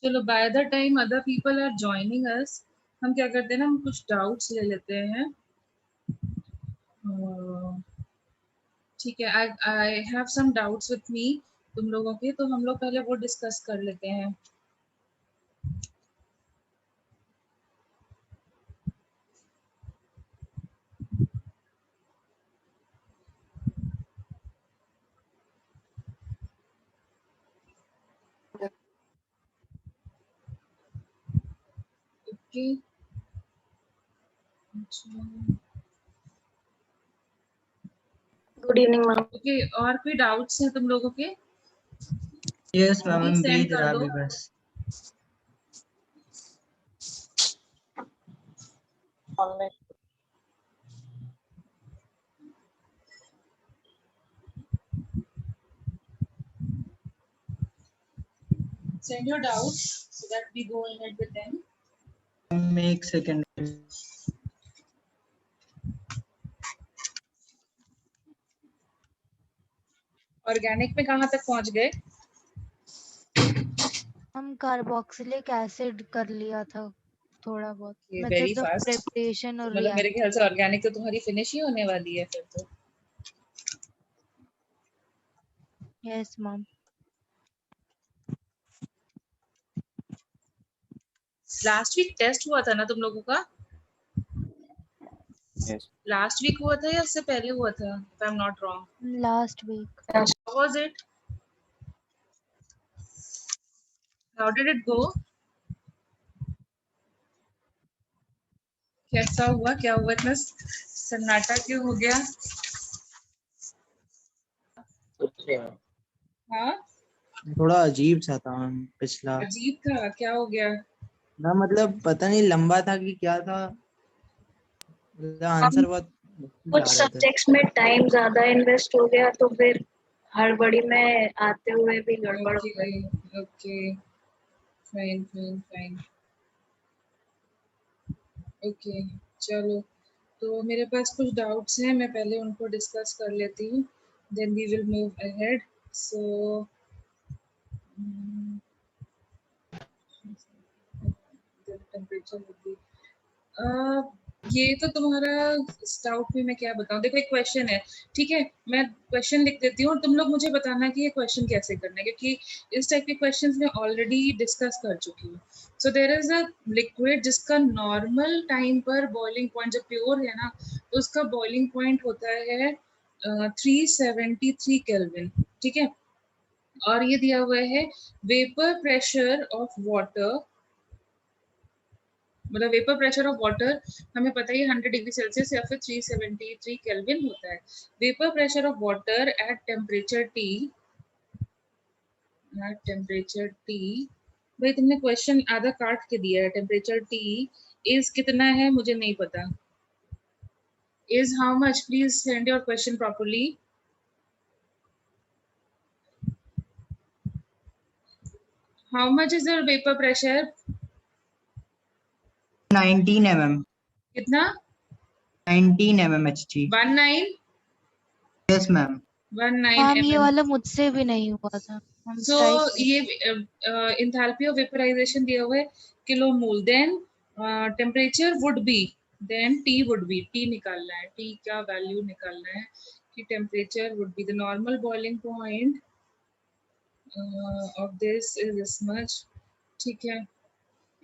चलो, by the time other people are joining us, हम क्या करते हैं ना, हम कुछ डाउट्स ले लेते हैं। ठीक है, I have some doubts with me, तुम लोगों के, तो हम लोग पहले वो डिस्कस कर लेते हैं। Okay, good evening ma'am. Okay, और कोई डाउट्स हैं तुम लोगों के? यस मैम, प्लीज हम सेंड भेज कर रहा दो। अभी बस। Online Send your doubts so that we go ahead with them. एक सेकंड। ऑर्गेनिक में कहाँ तक पहुंच गए? हम कार्बोक्सिलिक एसिड कर लिया था थोड़ा बहुत, very methods of fast. Preparation और मतलब मेरे ख्याल रिएक्शन। से ऑर्गेनिक तो तुम्हारी फिनिश ही होने वाली है फिर तो। Yes ma'am. Last week test हुआ था ना तुम लोगों का? Yes. लास्ट वीक हुआ था या उससे पहले हुआ था? If I am not wrong. Last week. How was it? How did it go? कैसा हुआ, क्या हुआ, इतना सन्नाटा क्यों हो गया? हाँ, थोड़ा अजीब सा था मैम पिछला अजीब था, क्या हो गया? ना, मतलब पता नहीं लंबा था कि क्या था, आंसर बहुत कुछ जा रहे थे। सब्जेक्ट्स में टाइम ज्यादा इन्वेस्ट हो गया तो फिर हड़बड़ी में आते हुए भी गड़बड़ हो गई। Okay, okay, fine fine fine, okay, चलो। तो मेरे पास कुछ डाउट्स हैं, मैं पहले उनको डिस्कस कर लेती हूँ, then we will move ahead. So temperature would be, ये तो तुम्हारा डाउट में मैं क्या बताऊं। देखो, एक क्वेश्चन है, ठीक है, मैं क्वेश्चन लिख देती हूँ और तुम लोग मुझे बताना कि ये क्वेश्चन कैसे करना है, क्योंकि इस टाइप के क्वेश्चंस मैं ऑलरेडी डिस्कस कर चुकी हूँ। So there is a liquid जिसका नॉर्मल टाइम पर बॉइलिंग पॉइंट, जब प्योर है ना, तो उसका बॉइलिंग पॉइंट होता है 373 केल्विन, ठीक है। और ये दिया हुआ है वेपर प्रेशर ऑफ वाटर, मतलब वेपर प्रेशर ऑफ वाटर हमें पता है 100 डिग्री सेल्सियस या फिर 373 केल्विन होता है। Vapour pressure of water at temperature T, at temperature T, भाई तुमने क्वेश्चन आधा काट के दिया है। टेम्परेचर टी इज कितना है मुझे नहीं पता, is how much, please send your question properly. How much is your vapour pressure? 19 mm, कितना? 19 mmHg। 19? Yes ma'am. 19 मैम ये mm। वाला मुझसे भी नहीं हुआ था, हम सो ट्राई। ये इंथैल्पी ऑफ वेपराइजेशन दिया हुआ है kilo mole, then temperature would be, then T would be, T निकालना है, टी का वैल्यू निकालना है कि temperature would be the normal boiling point of this is this much, ठीक है।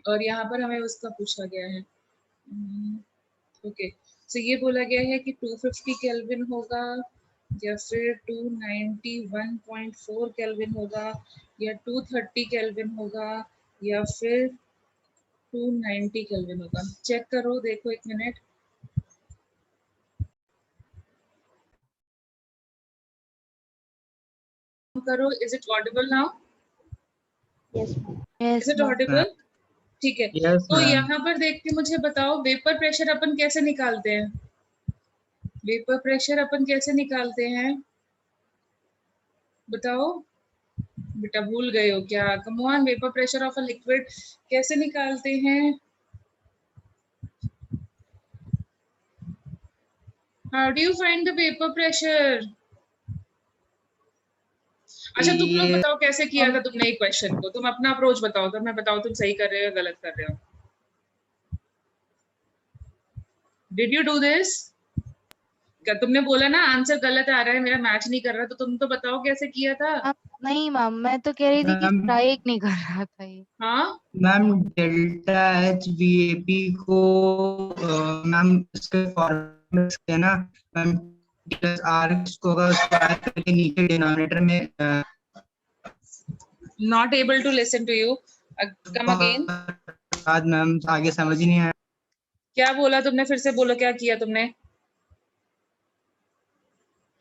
और यहाँ पर हमें उसका पूछा गया है, ओके, सो ये बोला गया है कि 250 केल्विन होगा या फिर 291.4 केल्विन होगा या 230 केल्विन होगा या फिर 290 केल्विन होगा। चेक करो, देखो, एक मिनट। करो, is it Audible now? Yes is yes it ma'am. Audible? ठीक है, यस तो मैम। यहाँ पर देख के मुझे बताओ, वेपर प्रेशर अपन कैसे निकालते हैं? वेपर प्रेशर अपन कैसे निकालते हैं बताओ? बेटा भूल गए हो क्या? Come on, vapour pressure of a liquid कैसे निकालते हैं? How do you find the vapor pressure? अच्छा तुम लोग ये बताओ कैसे किया था तुमने एक क्वेश्चन को, तुम अपना अप्रोच बताओ तो मैं बताओ तुम सही कर रहे हो या गलत कर रहे हो। Did you do this? क्या तुमने बोला ना आंसर गलत आ रहा है, मेरा मैच नहीं कर रहा, तो तुम तो बताओ कैसे किया था। मैम नहीं मैम, मैं तो कह रही थी कि मैम स्ट्राइक नहीं कर रहा था ये। हाँ ma'am delta H V A P को मैम इसके फॉर्मेट है ना मैम, प्लस आर को अगर स्क्वायर करके नीचे डिनोमिनेटर में not able to listen to you, come again. बाद मैम आगे समझ ही नहीं आया। क्या बोला तुमने, फिर से बोलो क्या किया तुमने,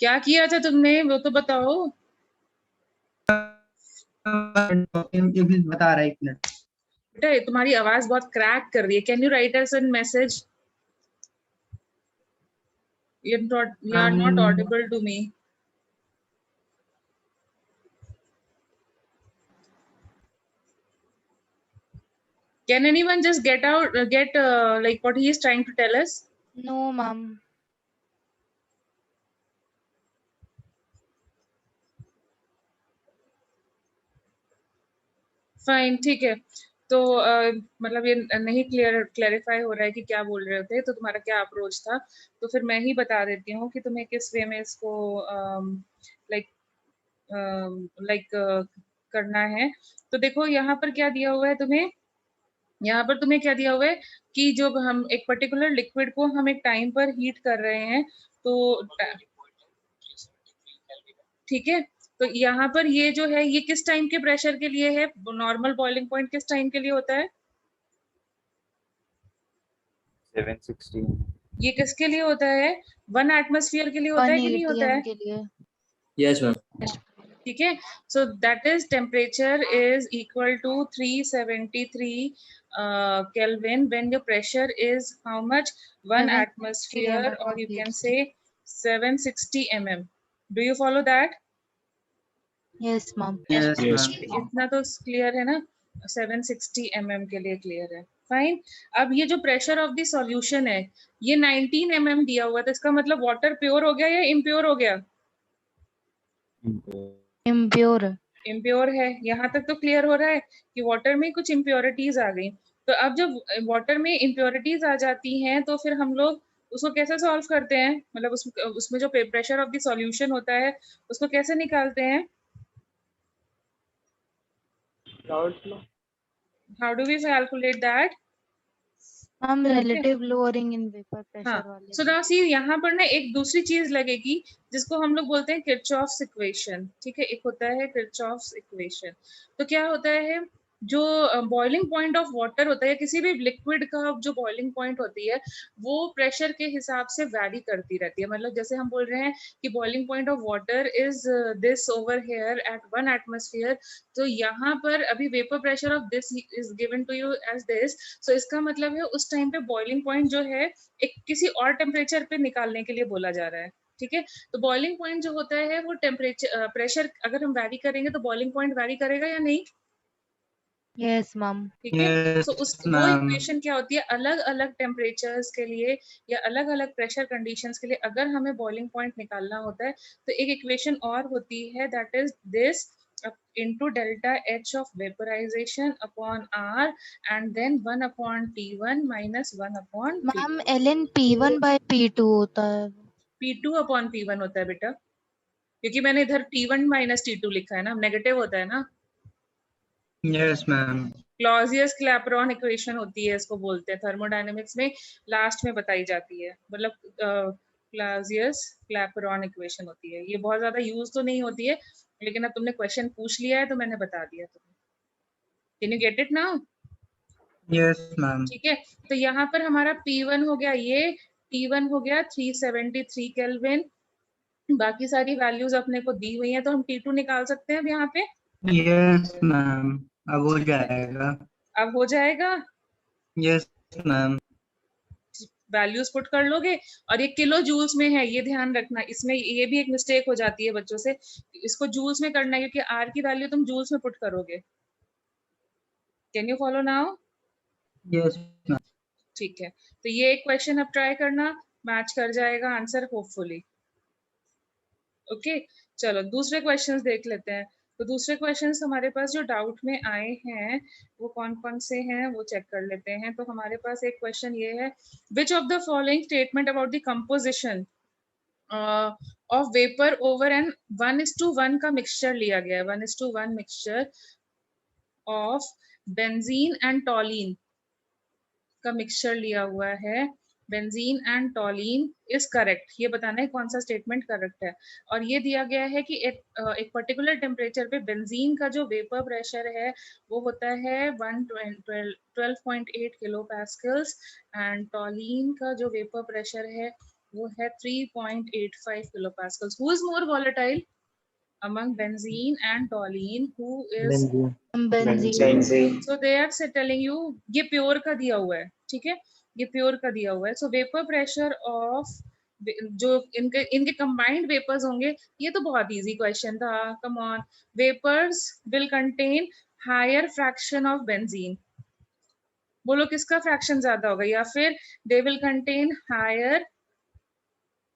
क्या किया था तुमने वो तो बताओ। बता रहा है 1 मिनट। बेटा तुम्हारी आवाज बहुत क्रैक कर रही है, can you write us an message, you are not ma'am audible to me. Can anyone just get out, get like what he is trying to tell us? No ma'am. Fine ठीक है, तो मतलब ये नहीं clarify हो रहा है कि क्या बोल रहे थे, तो तुम्हारा क्या अप्रोच था, तो फिर मैं ही बता देती हूँ कि तुम्हें किस वे में इसको लाइक लाइक करना है। तो देखो यहाँ पर क्या दिया हुआ है तुम्हें, यहाँ पर तुम्हें क्या दिया हुआ है कि जो हम एक पर्टिकुलर लिक्विड को हम एक टाइम पर हीट कर रहे हैं, तो ठीक है, तो यहाँ पर ये जो है ये किस टाइम के प्रेशर के लिए है, नॉर्मल बॉइलिंग पॉइंट किस टाइम के लिए होता है, 760 ये किसके लिए होता है, 1 एटमॉस्फेयर के लिए होता है कि नहीं 180 होता है, के लिए। यस मैम ठीक है। So that is temperature is equal to 373 Kelvin when your pressure is how much, 1 760 atmosphere or you can say 760 mm. Do you follow that? Yes ma'am. Yes yes ma'am. इतना तो clear है ना, 760 mm के लिए clear है, fine. अब ये जो प्रेशर ऑफ द सॉल्यूशन है ये 19 mm दिया हुआ था, इसका मतलब वाटर प्योर हो गया या इम्प्योर हो गया, इम्प्योर। इम्प्योर है, यहाँ तक तो क्लियर हो रहा है कि वाटर में कुछ इम्प्योरिटीज आ गई। तो अब जब वाटर में इम्प्योरिटीज आ जाती हैं तो फिर हम लोग उसको कैसे सॉल्व करते हैं, मतलब उसमें जो प्रेशर ऑफ द सॉल्यूशन होता है उसको कैसे निकालते हैं, how do we calculate that. Ma'am relative lowering in vapour हाँ, प्रेशर वाले सो में। नाउ सी यहाँ पर ना एक दूसरी चीज लगेगी जिसको हम लोग बोलते हैं किरचॉफ्स इक्वेशन, ठीक है, एक होता है किरचॉफ्स इक्वेशन। तो क्या होता है, जो बॉइलिंग पॉइंट ऑफ वाटर होता है, किसी भी लिक्विड का जो बॉइलिंग पॉइंट होती है वो प्रेशर के हिसाब से वैरी करती रहती है, मतलब जैसे हम बोल रहे हैं कि boiling point of water is this over here at 1 atmosphere, तो यहाँ पर अभी vapour pressure of this is given to you as this, so इसका मतलब है उस टाइम पे बॉइलिंग पॉइंट जो है एक किसी और टेम्परेचर पे निकालने के लिए बोला जा रहा है, ठीक है। तो बॉइलिंग पॉइंट जो होता है वो टेम्परेचर प्रेशर अगर हम वैरी करेंगे तो बॉइलिंग पॉइंट वैरी करेगा या नहीं, यस मैम। ठीक है। सो उस यस वो मैम। इक्वेशन क्या होती है, अलग अलग टेम्परेचर्स के लिए या अलग अलग प्रेशर कंडीशंस के लिए अगर हमें बॉइलिंग पॉइंट निकालना होता है तो एक इक्वेशन और होती है, that is this into delta H of vaporization upon R and then 1 upon T1 minus 1 upon ma'am T2. ln P1/P2 होता है। P2 upon P1 होता है बेटा, क्योंकि मैंने इधर T1 minus T2 लिखा है ना, नेगेटिव होता है ना। Yes ma'am. Clausius Clapeyron equation होती है, इसको बोलते हैं थर्मोडायनेमिक्स में लास्ट में बताई जाती है, मतलब क्लॉजियस क्लैपेरॉन इक्वेशन होती है, ये बहुत ज्यादा यूज तो नहीं होती है लेकिन अब तुमने क्वेश्चन पूछ लिया है तो मैंने बता दिया तुम्हें। Can you get it now? Yes ma'am. ठीक है, तो यहाँ पर हमारा P1 हो गया, ये T1 हो गया 373 केल्विन, बाकी सारी वैल्यूज अपने को दी हुई हैं तो हम T2 निकाल सकते हैं अब यहाँ पे। यस मैम अब हो जाएगा। अब हो जाएगा, यस मैम। वैल्यूज पुट कर लोगे, और ये किलो जूल्स में है, ये ध्यान रखना, इसमें ये भी एक मिस्टेक हो जाती है बच्चों से, इसको जूल्स में करना है क्योंकि आर की वैल्यू तुम जूल्स में पुट करोगे। Can you follow now? Yes ma'am. ठीक है, तो ये एक क्वेश्चन अब ट्राई करना, मैच कर जाएगा आंसर होपफुली। ओके, चलो दूसरे क्वेश्चंस देख लेते हैं। तो दूसरे क्वेश्चंस हमारे पास जो डाउट में आए हैं वो कौन कौन से हैं वो चेक कर लेते हैं। तो हमारे पास एक क्वेश्चन ये है, which of the following statement about the composition of vapour over an 1:1 का मिक्सचर लिया गया है, 1:1 mixture of benzene and toluene का मिक्सचर लिया हुआ है, benzene and toluene is correct. ये बताना है कौन सा स्टेटमेंट करेक्ट है। और ये दिया गया है कि एक पर्टिकुलर टेम्परेचर पे बेंजीन का जो वेपर प्रेशर है वो होता है 12.8 किलो पास्कल्स एंड टॉलीन का जो वेपर प्रेशर है वो है 3.85 kilo pascals. Who is more volatile among benzene and toluene? Who is benzene. so they are telling you ये प्योर का दिया हुआ है, ठीक है, ये प्योर का दिया हुआ है। सो वेपर प्रेशर ऑफ जो इनके कंबाइंड वेपर्स होंगे, ये तो बहुत इजी क्वेश्चन था, come on. Vapours will contain higher fraction of benzene, बोलो किसका फ्रैक्शन ज्यादा होगा, या फिर they will contain higher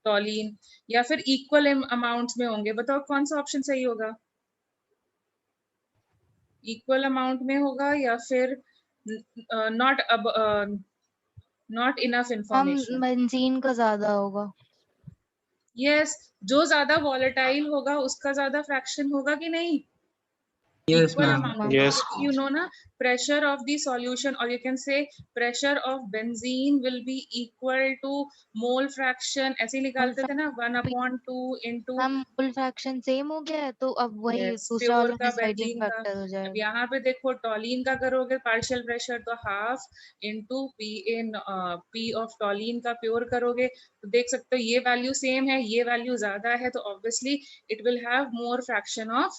toluene, या फिर इक्वल अमाउंट्स में होंगे। बताओ कौन सा ऑप्शन सही होगा, इक्वल अमाउंट में होगा या फिर नॉट नॉट इनफ हम इंफॉर्मेशन? बेंजीन का ज्यादा होगा। यस, जो ज्यादा वॉलेटाइल होगा उसका ज्यादा फ्रैक्शन होगा कि नहीं, Yes, equal ma'am. Amount. Yes. You know ना, प्रेशर ऑफ द सॉल्यूशन, और you can say pressure of benzene will be equal to mole fraction, ऐसे ही निकालते थे ना, 1/2 इनटू। हम मोल फ्रैक्शन सेम हो गया है तो अब वही यस, दूसरा प्योर वाला का डिसाइडिंग बेंजीन का। फैक्टर हो अब जाएगा। यहाँ पे देखो टॉलीन का करोगे पार्शियल प्रेशर तो half into P in P of toluene का प्योर करोगे तो देख सकते हो ये वैल्यू सेम है, ये वैल्यू ज्यादा है, तो obviously it will have more fraction of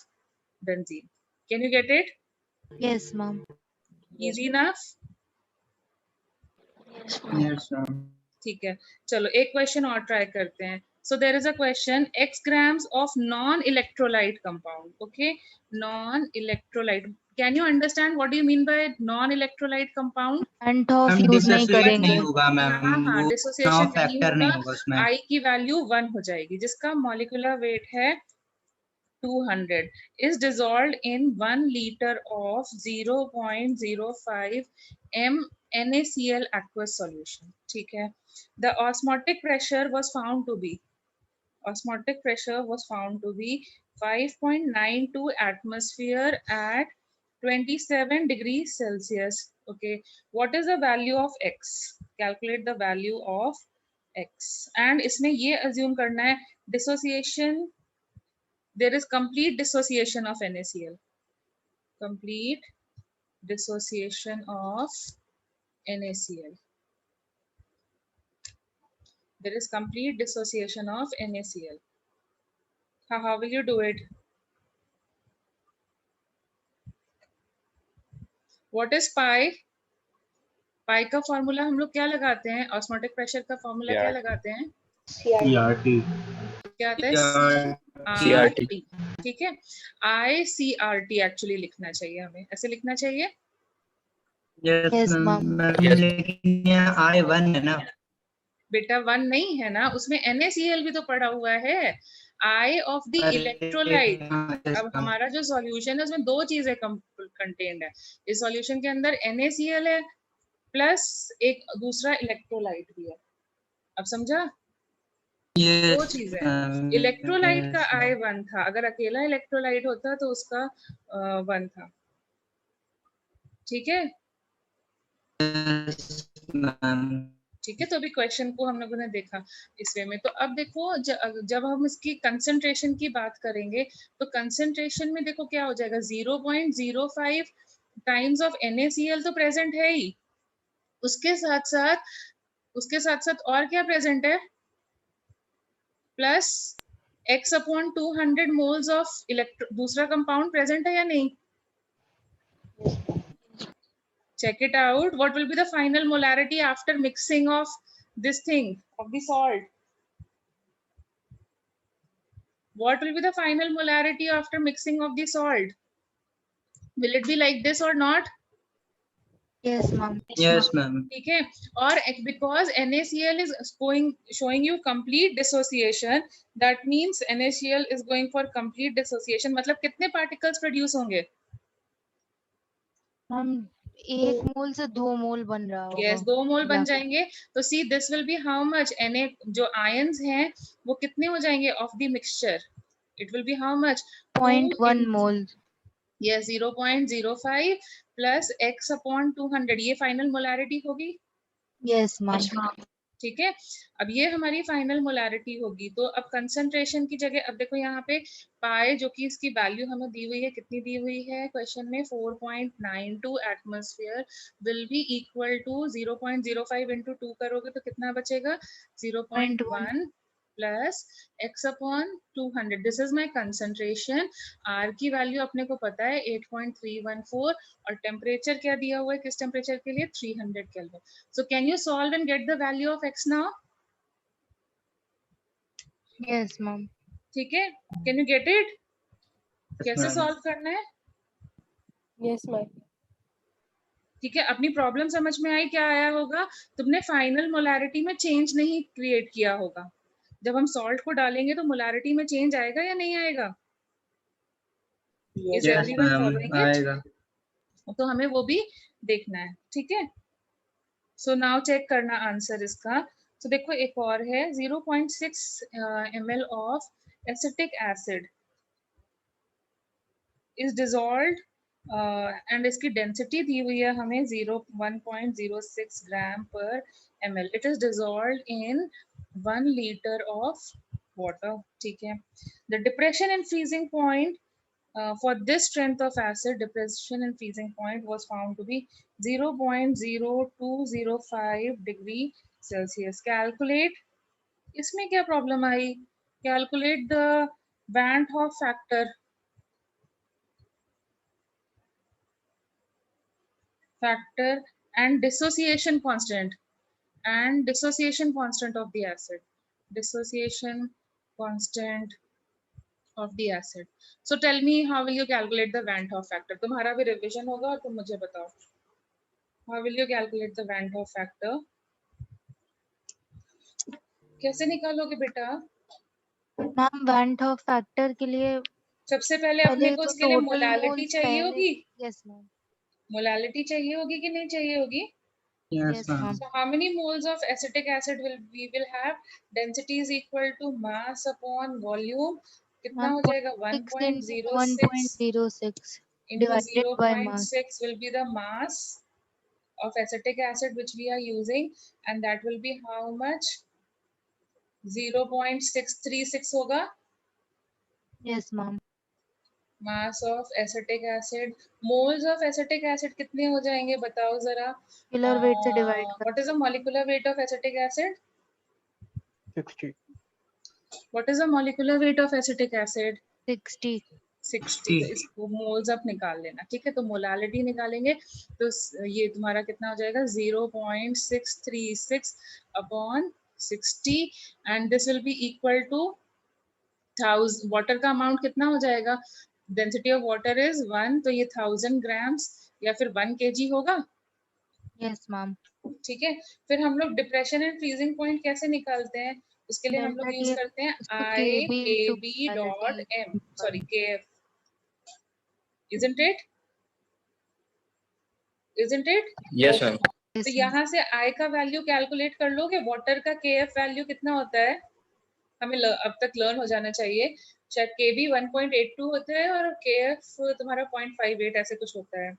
benzene. Can you get it? Yes ma'am. Easy enough? Yes, ma'am. ठीक है, चलो एक क्वेश्चन और ट्राई करते हैं। So there is a question, x grams of non electrolyte compound, okay, non electrolyte, can you understand what do you mean by non electrolyte compound? End of ma'am use नहीं dissociate नहीं करेंगे। होगा ma'am, हाँ, वो dissociation नहीं factor होगा, नहीं होगा उसमें। I की वैल्यू 1 हो जाएगी, जिसका मॉलिक्यूलर वेट है 200, is dissolved in 1 liter of 0.05 m NaCl aqueous solution, ठीक है। The osmotic pressure was found to be, osmotic pressure was found to be 5.92 atmosphere at 27 degrees Celsius. Okay, what is the value of x? Calculate the value of x. And इसमें ये assume करना है dissociation, there is complete dissociation of NaCl. Complete dissociation of NaCl. There is complete dissociation of NaCl. How will you do it? What is pi? पाई का formula हम लोग क्या लगाते हैं, ऑस्मोटिक प्रेशर का फॉर्मूला क्या लगाते हैं, CRT. क्या आता है, CRT. RT, ठीक है। ICRT एक्चुअली लिखना चाहिए, हमें ऐसे लिखना चाहिए। Yes, Yes, ma'am. ma'am. Ma'am लेकिन यहाँ I1 है ना। बेटा 1 नहीं है ना, उसमें NaCl भी तो पड़ा हुआ है, I ऑफ द अरे, इलेक्ट्रोलाइट। हाँ, yes, अब ma'am. हमारा जो सॉल्यूशन है उसमें दो चीजें कंटेन्ड है, इस सॉल्यूशन के अंदर NaCl है प्लस एक दूसरा इलेक्ट्रोलाइट भी है। अब समझा, दो Yes, चीजें, ma'am. इलेक्ट्रोलाइट का Yes, I ma'am. 1 था, अगर अकेला इलेक्ट्रोलाइट होता तो उसका 1 था, ठीक है। Yes, ma'am. ठीक है, तो अभी क्वेश्चन को हम लोगों ने देखा इस वे में। तो अब देखो जब हम इसकी कंसंट्रेशन की बात करेंगे तो कंसंट्रेशन में देखो क्या हो जाएगा, 0.05 टाइम्स ऑफ NaCl तो प्रेजेंट है ही, उसके साथ साथ और क्या प्रेजेंट है, plus x upon 200 moles of दूसरा कंपाउंड प्रेजेंट है या नहीं? Check it out. What will be the final molarity after mixing of this thing, of the salt? What will be the final molarity after mixing of the salt? Will it be like this or not? Yes, ma'am. Yes, ma'am. ठीक है, और because NaCl is showing you complete dissociation, that means NaCl is going for complete dissociation, मतलब कितने particles produce होंगे? Ma'am 1 मोल से 2 मोल बन रहा होगा। Yes, 2 मोल बन मिलाकर। जाएंगे। तो see this will be how much? Na जो ions हैं वो कितने हो जाएंगे of the mixture? It will be how much? 0.1 mole. Yes, 0.05 plus x upon 200, ये फाइनल मोलारिटी होगी। Yes ma'am. ठीक है, अब ये हमारी फाइनल मोलारिटी होगी। तो अब कंसंट्रेशन की जगह अब देखो यहाँ पे पाए जो कि इसकी वैल्यू हमें दी हुई है, कितनी दी हुई है क्वेश्चन में, 4.92 atmosphere will be equal to 0.05 into 2 करोगे तो कितना बचेगा? 0.1 plus x upon 200। This is my concentration. r की वैल्यू अपने को पता है 8.314 और टेम्परेचर क्या दिया हुआ है किस टेम्परेचर के लिए? 300 kelvin. So can you solve and get the value of x now? Yes ma'am. ठीक है, can you get it? कैसे ma'am. सॉल्व करना है? Yes, ma'am. ठीक है, अपनी प्रॉब्लम समझ में आई? क्या आया होगा? तुमने फाइनल मोलारिटी में चेंज नहीं क्रिएट किया होगा। जब हम सॉल्ट को डालेंगे तो मोलारिटी में चेंज आएगा या नहीं आएगा? Yes, Is Yes, everyone ma'am. following it? आएगा। तो हमें वो भी देखना है। ठीक है, सो नाउ चेक करना आंसर इसका। तो देखो एक और है 0.6 ml of acetic acid is dissolved and इसकी डेंसिटी दी हुई है हमें 1.06 ग्राम पर ml। It is dissolved in 1 litre of water. ठीक है, the depression in freezing point for this strength of acid, depression and freezing point was found to be 0.0205 degree Celsius. Calculate, इसमें क्या problem I? Calculate the Van't Hoff factor and dissociation constant of the acid. Dissociation constant of the acid. So tell me, how will you calculate the Van't Hoff factor? तुम्हारा भी revision होगा और तुम मुझे बताओ, how will you calculate the Van't Hoff factor? कैसे निकालोगे बेटा? मैम वैंट हॉफ फैक्टर के लिए सबसे पहले अपने को तो इसके लिए टोटल मोलालिटी मोल्स चाहिए पहले। होगी। Yes ma'am. मोलालिटी चाहिए होगी कि नहीं चाहिए होगी? Yes, yes ma'am. Ma'am. So how many moles of acetic acid we will have? Density is equal to mass upon volume. कितना हो जाएगा? 1.06 1.06 into divided by mass. 0.6 will be the mass of acetic acid which we are using, and that will be how much? 0.636 होगा। Yes ma'am. Mass of acetic acid, moles of acetic acid कितने हो जाएंगे बताओ जरा? Molar weight से divide कर। What is the molecular weight of acetic acid? 60. What is the molecular weight of acetic acid? 60। 60। तो इसको मोल्स अप निकाल लेना। ठीक है, तो मोलालिटी निकालेंगे तो ये तुम्हारा कितना हो जाएगा? 0.636 upon 60 and this will be equal to 1000। Water का अमाउंट कितना हो जाएगा? डेंसिटी ऑफ वाटर इज 1, तो ये 1000 ग्राम्स या फिर 1 kg होगा। Yes ma'am. ठीक है, फिर हम लोग डिप्रेशन एंड फ्रीजिंग पॉइंट कैसे निकालते हैं? उसके लिए हम लोग डेल्टा यूज टी करते हैं उसको I KB KB into dot molality m sorry KF, isn't it? Yes, ma'am. तो यहाँ से I का वैल्यू कैलकुलेट कर लोगे। वाटर का KF वैल्यू कितना होता है? हमें अब तक लर्न हो जाना चाहिए। शायद KB 1.82 होता है और KF तुम्हारा 0.58 ऐसे कुछ होता है।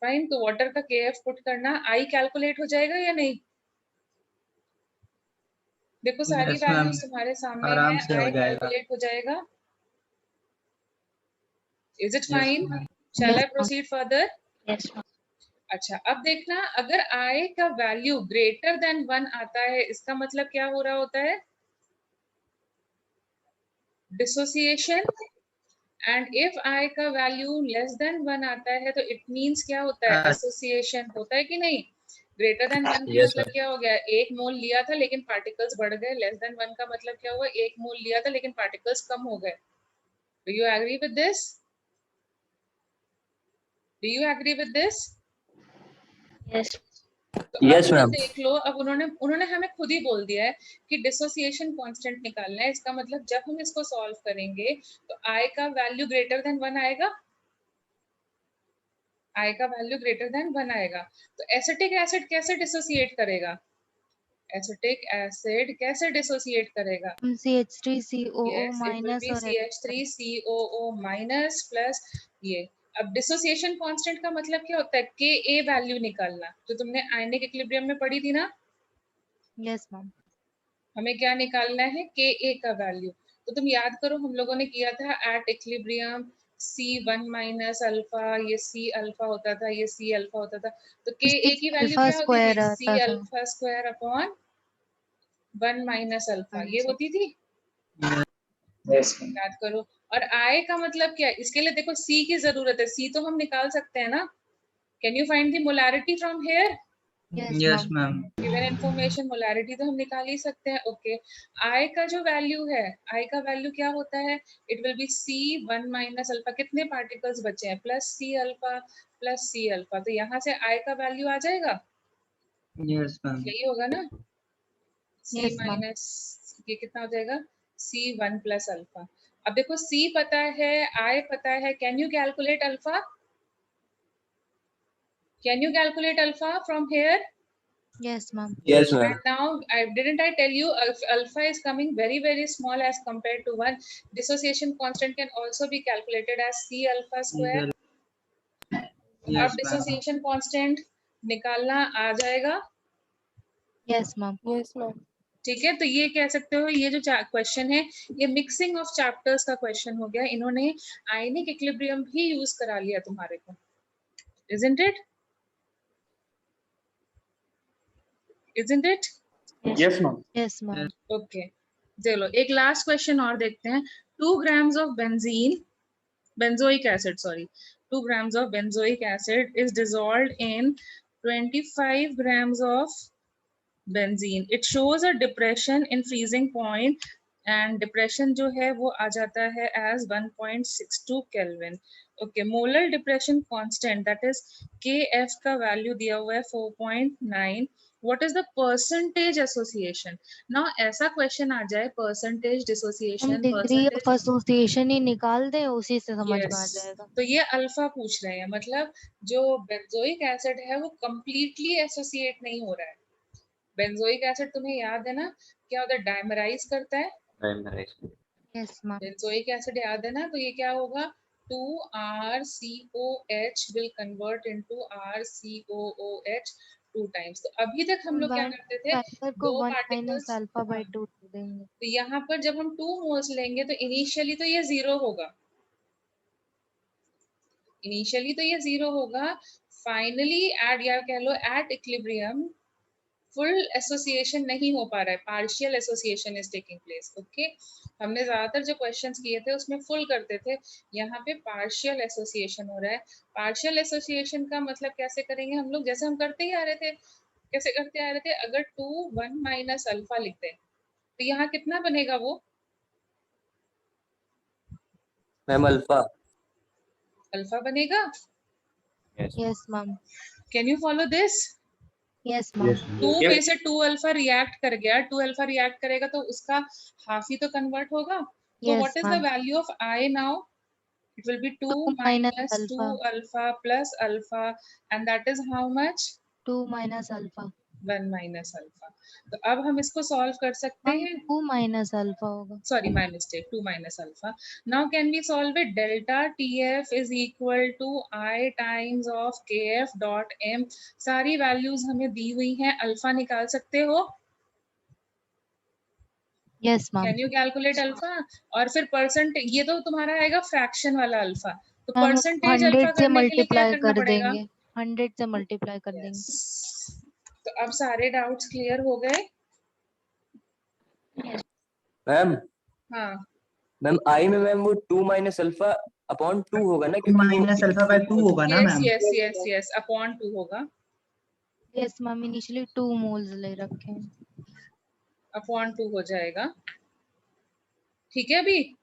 फाइन, तो वाटर का KF पुट करना, I कैलकुलेट हो जाएगा या नहीं? देखो सारी Yes, वैल्यूज ma'am. तुम्हारे सामने आराम है। से हो I जाएगा। कैलकुलेट हो जाएगा। Is it Yes, fine? ma'am. Shall I Yes, ma'am. Proceed further? Yes ma'am. अच्छा, अब देखना, अगर I का वैल्यू ग्रेटर देन 1 आता है, इसका मतलब क्या हो रहा होता है? डिसोसिएशन। एंड इफ I का वैल्यू लेस देन 1 आता है तो इट मींस क्या होता है? एसोसिएशन होता है कि नहीं? ग्रेटर देन 1 का Yes, मतलब ma'am. क्या हो गया? 1 मोल लिया था लेकिन पार्टिकल्स बढ़ गए। लेस देन 1 का मतलब क्या हुआ? 1 मोल लिया था लेकिन पार्टिकल्स कम हो गए। Do you agree with this? Do you agree with this? Yes. तो Yes, अब ma'am. देख लो, अब उन्होंने हमें खुद ही बोल दिया है कि डिसोसिएशन कांस्टेंट निकालना है। इसका मतलब जब हम इसको सॉल्व करेंगे तो i का वैल्यू ग्रेटर देन 1 आएगा, i का वैल्यू ग्रेटर देन 1 आएगा। तो एसिटिक एसिड कैसे डिसोसिएट करेगा? एसिटिक एसिड कैसे डिसोसिएट करेगा? CH3COO Yes, it will minus be और CH3COO minus प्लस ये। अब डिसोसिएशन कांस्टेंट का मतलब क्या होता है? Ka वैल्यू निकालना, जो तुमने आयनिक इक्विलिब्रियम में पढ़ी थी ना। Yes ma'am. हमें क्या निकालना है? Ka का वैल्यू। तो तुम याद करो, हम लोगों ने किया था at equilibrium C1 minus alpha, ये C अल्फा होता था, ये C अल्फा होता था। तो Ka की वैल्यू अल्फा क्या होती स्क्वायर थी? C आता था। Alpha square upon 1 minus alpha, ये अच्छा। होती थी। Yes. याद करो। और I का मतलब क्या है? इसके लिए देखो C की जरूरत है, C तो हम निकाल सकते हैं ना। Can you find the molarity from here? Yes Yes, ma'am. ma'am. Given information molarity तो हम निकाल ही सकते हैं। ओके, I का जो वैल्यू है, I का वैल्यू क्या होता है? It will B C1 minus alpha. कितने पार्टिकल्स बचे हैं? Plus C alpha plus C alpha. तो यहाँ से I का वैल्यू आ जाएगा, Yes, ma'am. यही होगा ना। C yes ma'am. माइनस ये कितना हो जाएगा? C1 plus alpha. अब देखो C पता है, I पता है। Can you calculate alpha? Can you calculate alpha from here? Yes ma'am. Yes, ma'am. And now, didn't I tell you alpha is coming very, very small as compared to 1. Dissociation constant can also be calculated as C alpha square. अब Yes, ma'am. dissociation constant निकालना आ जाएगा। Yes ma'am. Yes, ma'am. ठीक है, तो ये कह सकते हो, ये जो क्वेश्चन है ये मिक्सिंग ऑफ चैप्टर्स का क्वेश्चन हो गया। इन्होंने आयनिक इक्विलिब्रियम भी यूज करा लिया तुम्हारे को, isn't it? Isn't it? Yes, ma'am. Yes ma'am. Okay, चलो एक लास्ट क्वेश्चन और देखते हैं। 2 grams of benzoic acid, sorry, 2 grams of benzoic acid is dissolved in 25 grams of benzene. It shows a depression in freezing point and depression जो है वो आ जाता है as 1.62 Kelvin. Okay, molar depression constant, that is Kf का value दिया हुआ है 4.9. What is the percentage association? Now ऐसा क्वेश्चन आ जाए percentage हम dissociation, degree of percentage, association ही निकाल दें, उसी से समझ में आ यस, जाएगा। तो ये अल्फा पूछ रहे हैं। मतलब जो बेंजोइक एसिड है वो कंप्लीटली एसोसिएट नहीं हो रहा है। बेंजोइक एसिड तुम्हें याद है ना क्या होता है? डायमराइज करता है। Yes ma'am. बेंजोइक एसिड याद है ना, तो ये क्या होगा? 2RCOH will convert into RCOOH 2 times। तो अभी तक हम लोग क्या करते थे? फैक्टर को 2 1 माइनस पार्टिकल्स। अल्फा बाई 2 देंगे। तो यहाँ पर जब हम 2 मोल्स लेंगे तो इनिशियली तो ये 0 होगा, इनिशियली तो ये 0 होगा। फाइनली एट, या कह लो एट इक्विलिब्रियम, फुल एसोसिएशन नहीं हो पा रहा है, partial association is taking place. Okay, हमने ज्यादातर जो क्वेश्चंस किए थे उसमें फुल करते थे, यहाँ पे पार्शियल एसोसिएशन हो रहा है। पार्शियल एसोसिएशन का मतलब कैसे करेंगे हम लोग? जैसे हम करते ही आ रहे थे। कैसे करते आ रहे थे? अगर 2 1 माइनस अल्फा लिखते हैं तो यहाँ कितना बनेगा? वो Ma'am, alpha. अल्फा बनेगा। Yes ma'am. Can you follow this? Yes ma'am. 2 Yes. में से 2 अल्फा रिएक्ट कर गया, 2 अल्फा रिएक्ट करेगा तो उसका हाफ ही तो कन्वर्ट होगा। तो what yes is the ma'am. Value of I now? It will be 2 2 minus minus 2 alpha. alpha plus alpha, and that is how much? 2 minus alpha. 1 minus alpha. तो अब हम इसको सॉल्व कर सकते मैम हैं। 2 माइनस अल्फा होगा। Sorry, my mistake. 2 minus alpha. Now can we solve it? Delta TF is equal to I times of KF dot M. सारी values हमें दी हुई हैं, अल्फा निकाल सकते हो? Yes ma'am. Can you calculate alpha? और फिर परसेंट, ये तो तुम्हारा आएगा फ्रैक्शन वाला अल्फा। तो मैम परसेंटेज अल्फा 100 से करने के लिए क्या मल्टीप्लाई करना कर पड़ेगा? देंगे। 100 से मल्टीप्लाई कर यस, देंगे। तो अब सारे डाउट्स क्लियर हो गए? मैम, हाँ, मैम आई में मैम वो 2 माइनस अल्फा अपॉन 2 होगा ना, 2 क्योंकि वो माइनस अल्फा बाय 2 होगा ना yes ma'am? Yes yes yes, upon 2 होगा। यस मैम, इनिशियली 2 मोल्स ले रखे हैं। अपॉन 2 हो जाएगा। ठीक है अभी?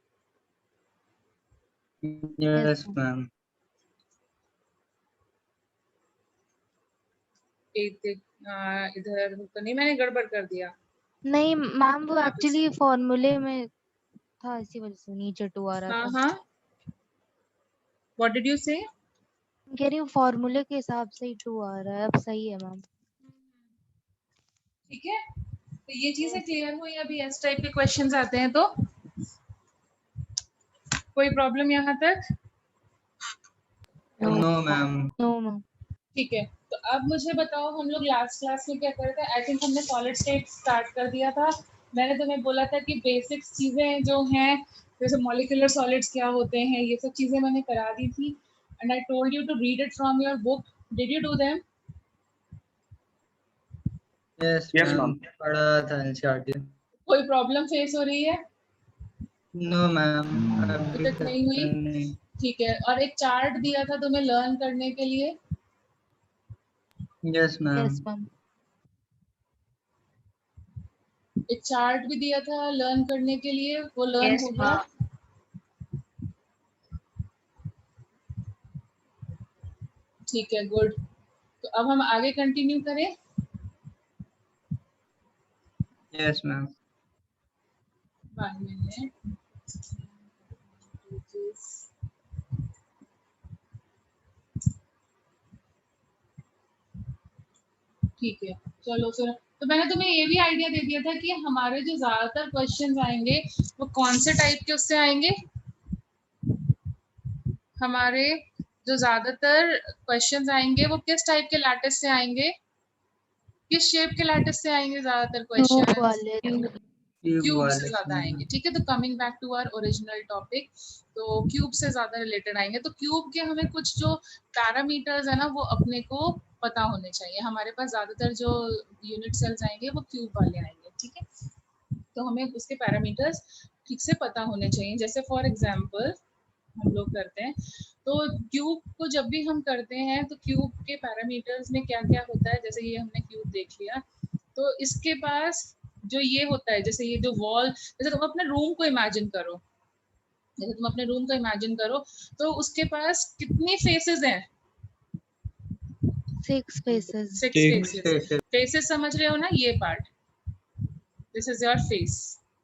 Yes, ma'am. इधर तो नहीं, मैंने गड़बड़ कर दिया। नहीं मैम, वो वापस। एक्चुअली फॉर्मूले में था, इसी वजह से नीचे 2 आ रहा हाँ था। हाँ, व्हाट डिड यू से? कह रही हूँ फॉर्मूले के हिसाब से ही 2 आ रहा है। अब सही है मैम। ठीक है, तो ये चीजें क्लियर हुई। अभी इस टाइप के क्वेश्चंस आते हैं तो कोई प्रॉब्लम यहाँ तक? No ma'am. No ma'am. ठीक है, तो अब मुझे बताओ, हम लोग लास्ट क्लास में क्या कर रहे थे? आई थिंक हमने सॉलिड स्टेट स्टार्ट कर दिया था। मैंने तुम्हें बोला था कि बेसिक्स चीजें जो हैं, जैसे मॉलिक्यूलर सॉलिड्स क्या होते हैं, ये सब चीजें मैंने करा दी थी। And I told you to read it from your book. Did you do them? Yes Yes, ma'am, ma'am. पढ़ा था एनसीईआरटी। कोई प्रॉब्लम फेस हो रही है? नो मैम, अभी अभी तक तक नहीं तो हुई? नहीं। ठीक है, और एक चार्ट दिया था तुम्हें लर्न करने के लिए। Yes ma'am. Yes ma'am. एक चार्ट भी दिया था लर्न करने के लिए, वो लर्न यस हो गया? मैम। ठीक है, गुड। तो अब हम आगे कंटिन्यू करें। Yes ma'am. 1 मिनट। ठीक है, चलो फिर। तो मैंने तुम्हें ये भी आइडिया दे दिया था कि हमारे जो ज्यादातर क्वेश्चंस आएंगे वो कौन से टाइप के उससे आएंगे। हमारे जो ज्यादातर क्वेश्चंस आएंगे वो किस टाइप के लैटिस से आएंगे, किस शेप के लैटिस से आएंगे ज्यादातर क्यूब क्वेश्चंस? वाले। क्यूब क्यूब से वाले ज्यादा आएंगे। ठीक है, तो coming back to our original topic, तो क्यूब से ज्यादा रिलेटेड आएंगे। तो क्यूब के हमें कुछ जो पैरामीटर्स है ना, वो अपने को पता होने चाहिए। हमारे पास ज्यादातर जो यूनिट सेल्स आएंगे वो क्यूब वाले आएंगे। ठीक है, तो हमें उसके पैरामीटर्स ठीक से पता होने चाहिए। जैसे फॉर एग्जांपल हम लोग करते हैं, तो क्यूब को जब भी हम करते हैं तो क्यूब के पैरामीटर्स में क्या क्या होता है। जैसे ये हमने क्यूब देख लिया, तो इसके पास जो ये होता है, जैसे ये जो वॉल, जैसे तुम अपने रूम को इमेजिन करो, जैसे तुम अपने रूम को इमेजिन करो, तो उसके पास कितनी फेसेस हैं? 6 फेसेस। 6 फेसेस। फेसेस। फेसेस समझ रहे हो ना, ये part, this is your face.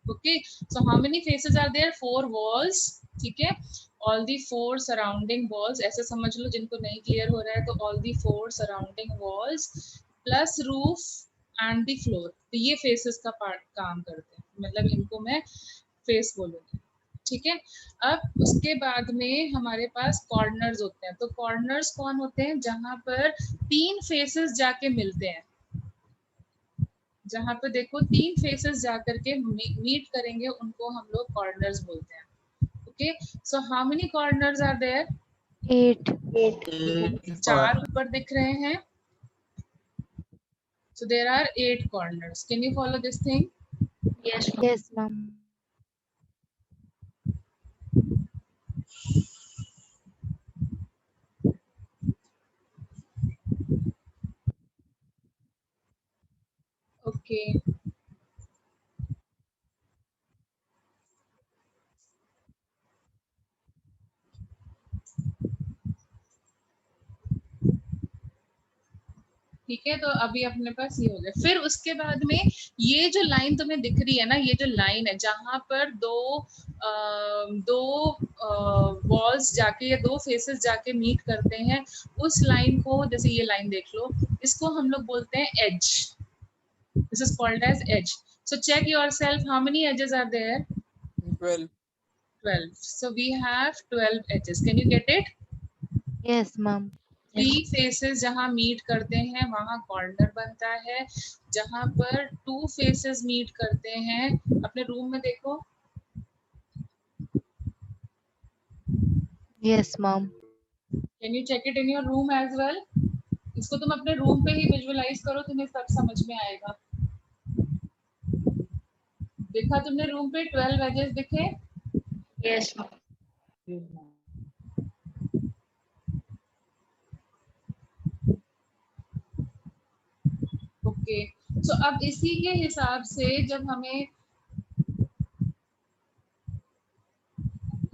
Okay, so how many faces are there? 4 walls. ठीक है, all the 4 surrounding walls, ऐसे समझ लो। जिनको नहीं क्लियर हो रहा है, तो all the 4 surrounding walls plus roof and the floor, तो ये faces का पार्ट काम करते हैं। मतलब इनको मैं फेस बोलूंगी। ठीक है, अब उसके बाद में हमारे पास कॉर्नर्स होते हैं। तो कॉर्नर्स कौन होते हैं? जहां पर 3 फेसेस जाके मिलते हैं, जहां पे देखो 3 फेसेस जाकर के मीट करेंगे, उनको हम लोग कॉर्नर्स बोलते हैं। Okay, so how many corners are there? 8। 4 ऊपर दिख रहे हैं, so there are 8 corners. Can you follow this thing? Yes yes ma'am. Okay, ठीक है, तो अभी अपने पास ये हो गया। फिर उसके बाद में ये जो लाइन तुम्हें दिख रही है ना, ये जो लाइन है जहां पर दो वॉल्स जाके या 2 फेसेस जाके मीट करते हैं, उस लाइन को, जैसे ये लाइन देख लो, इसको हम लोग बोलते हैं edge. This is called edge edge. So check yourself, how many edges are there? 12. 12. So we have 12 edges. Can you get it? Yes ma'am. 3 faces जहां मीट करते हैं वहां कॉर्नर बनता है। जहां पर 2 फेसेस मीट करते हैं, अपने रूम में देखो, yes ma'am. Can you check it in your room as well? इसको तुम अपने रूम पे ही विजुअलाइज करो, तुम्हें सब समझ में आएगा। देखा तुमने रूम पे 12 एजेस दिखे? यस ओके, सो अब इसी के हिसाब से जब हमें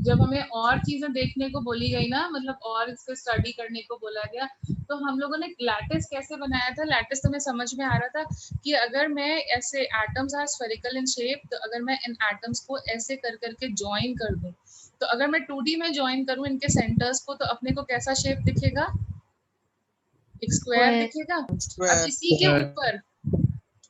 जब हमें और चीजें देखने को बोली गई ना, मतलब और इसको स्टडी करने को बोला गया, तो हम लोगों ने लैटिस कैसे बनाया था। लैटिस तो हमें समझ में आ रहा था कि अगर मैं ऐसे atoms are spherical in shape, तो अगर मैं इन एटम्स को ऐसे कर करके ज्वाइन कर दूं, तो अगर मैं 2D में ज्वाइन करूं इनके सेंटर्स को, तो अपने को कैसा शेप दिखेगा, एक स्क्वायर Square. दिखेगा। अब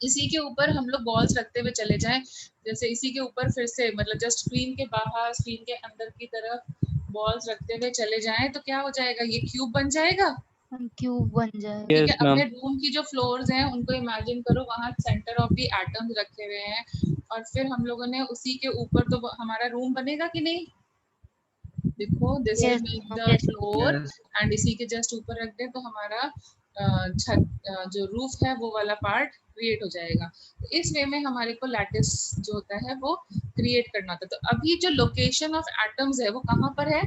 इसी के ऊपर हम लोग बॉल्स रखते हुए चले जाएं, जैसे इसी के ऊपर फिर से मतलब जस्ट स्क्रीन के बाहर स्क्रीन के अंदर की तरफ बॉल्स रखते हुए चले जाएं, तो क्या हो जाएगा, ये क्यूब बन जाएगा। क्यूब बन जाएगा। ठीक है, Yes, ma'am. अपने रूम की जो फ्लोर्स हैं उनको इमेजिन करो, वहां सेंटर ऑफ द एटम्स रखे हुए हैं, और फिर हम लोगों ने उसी के ऊपर, तो हमारा रूम बनेगा कि नहीं। देखो, this Yes. Will be the floor Yes. And इसी के जस्ट ऊपर रख दे, तो हमारा छत जो रूफ है वो वाला पार्ट क्रिएट हो जाएगा। तो इस वे में हमारे को लैटिस जो होता है वो क्रिएट करना था। तो अभी जो लोकेशन ऑफ एटम्स है वो कहाँ पर है,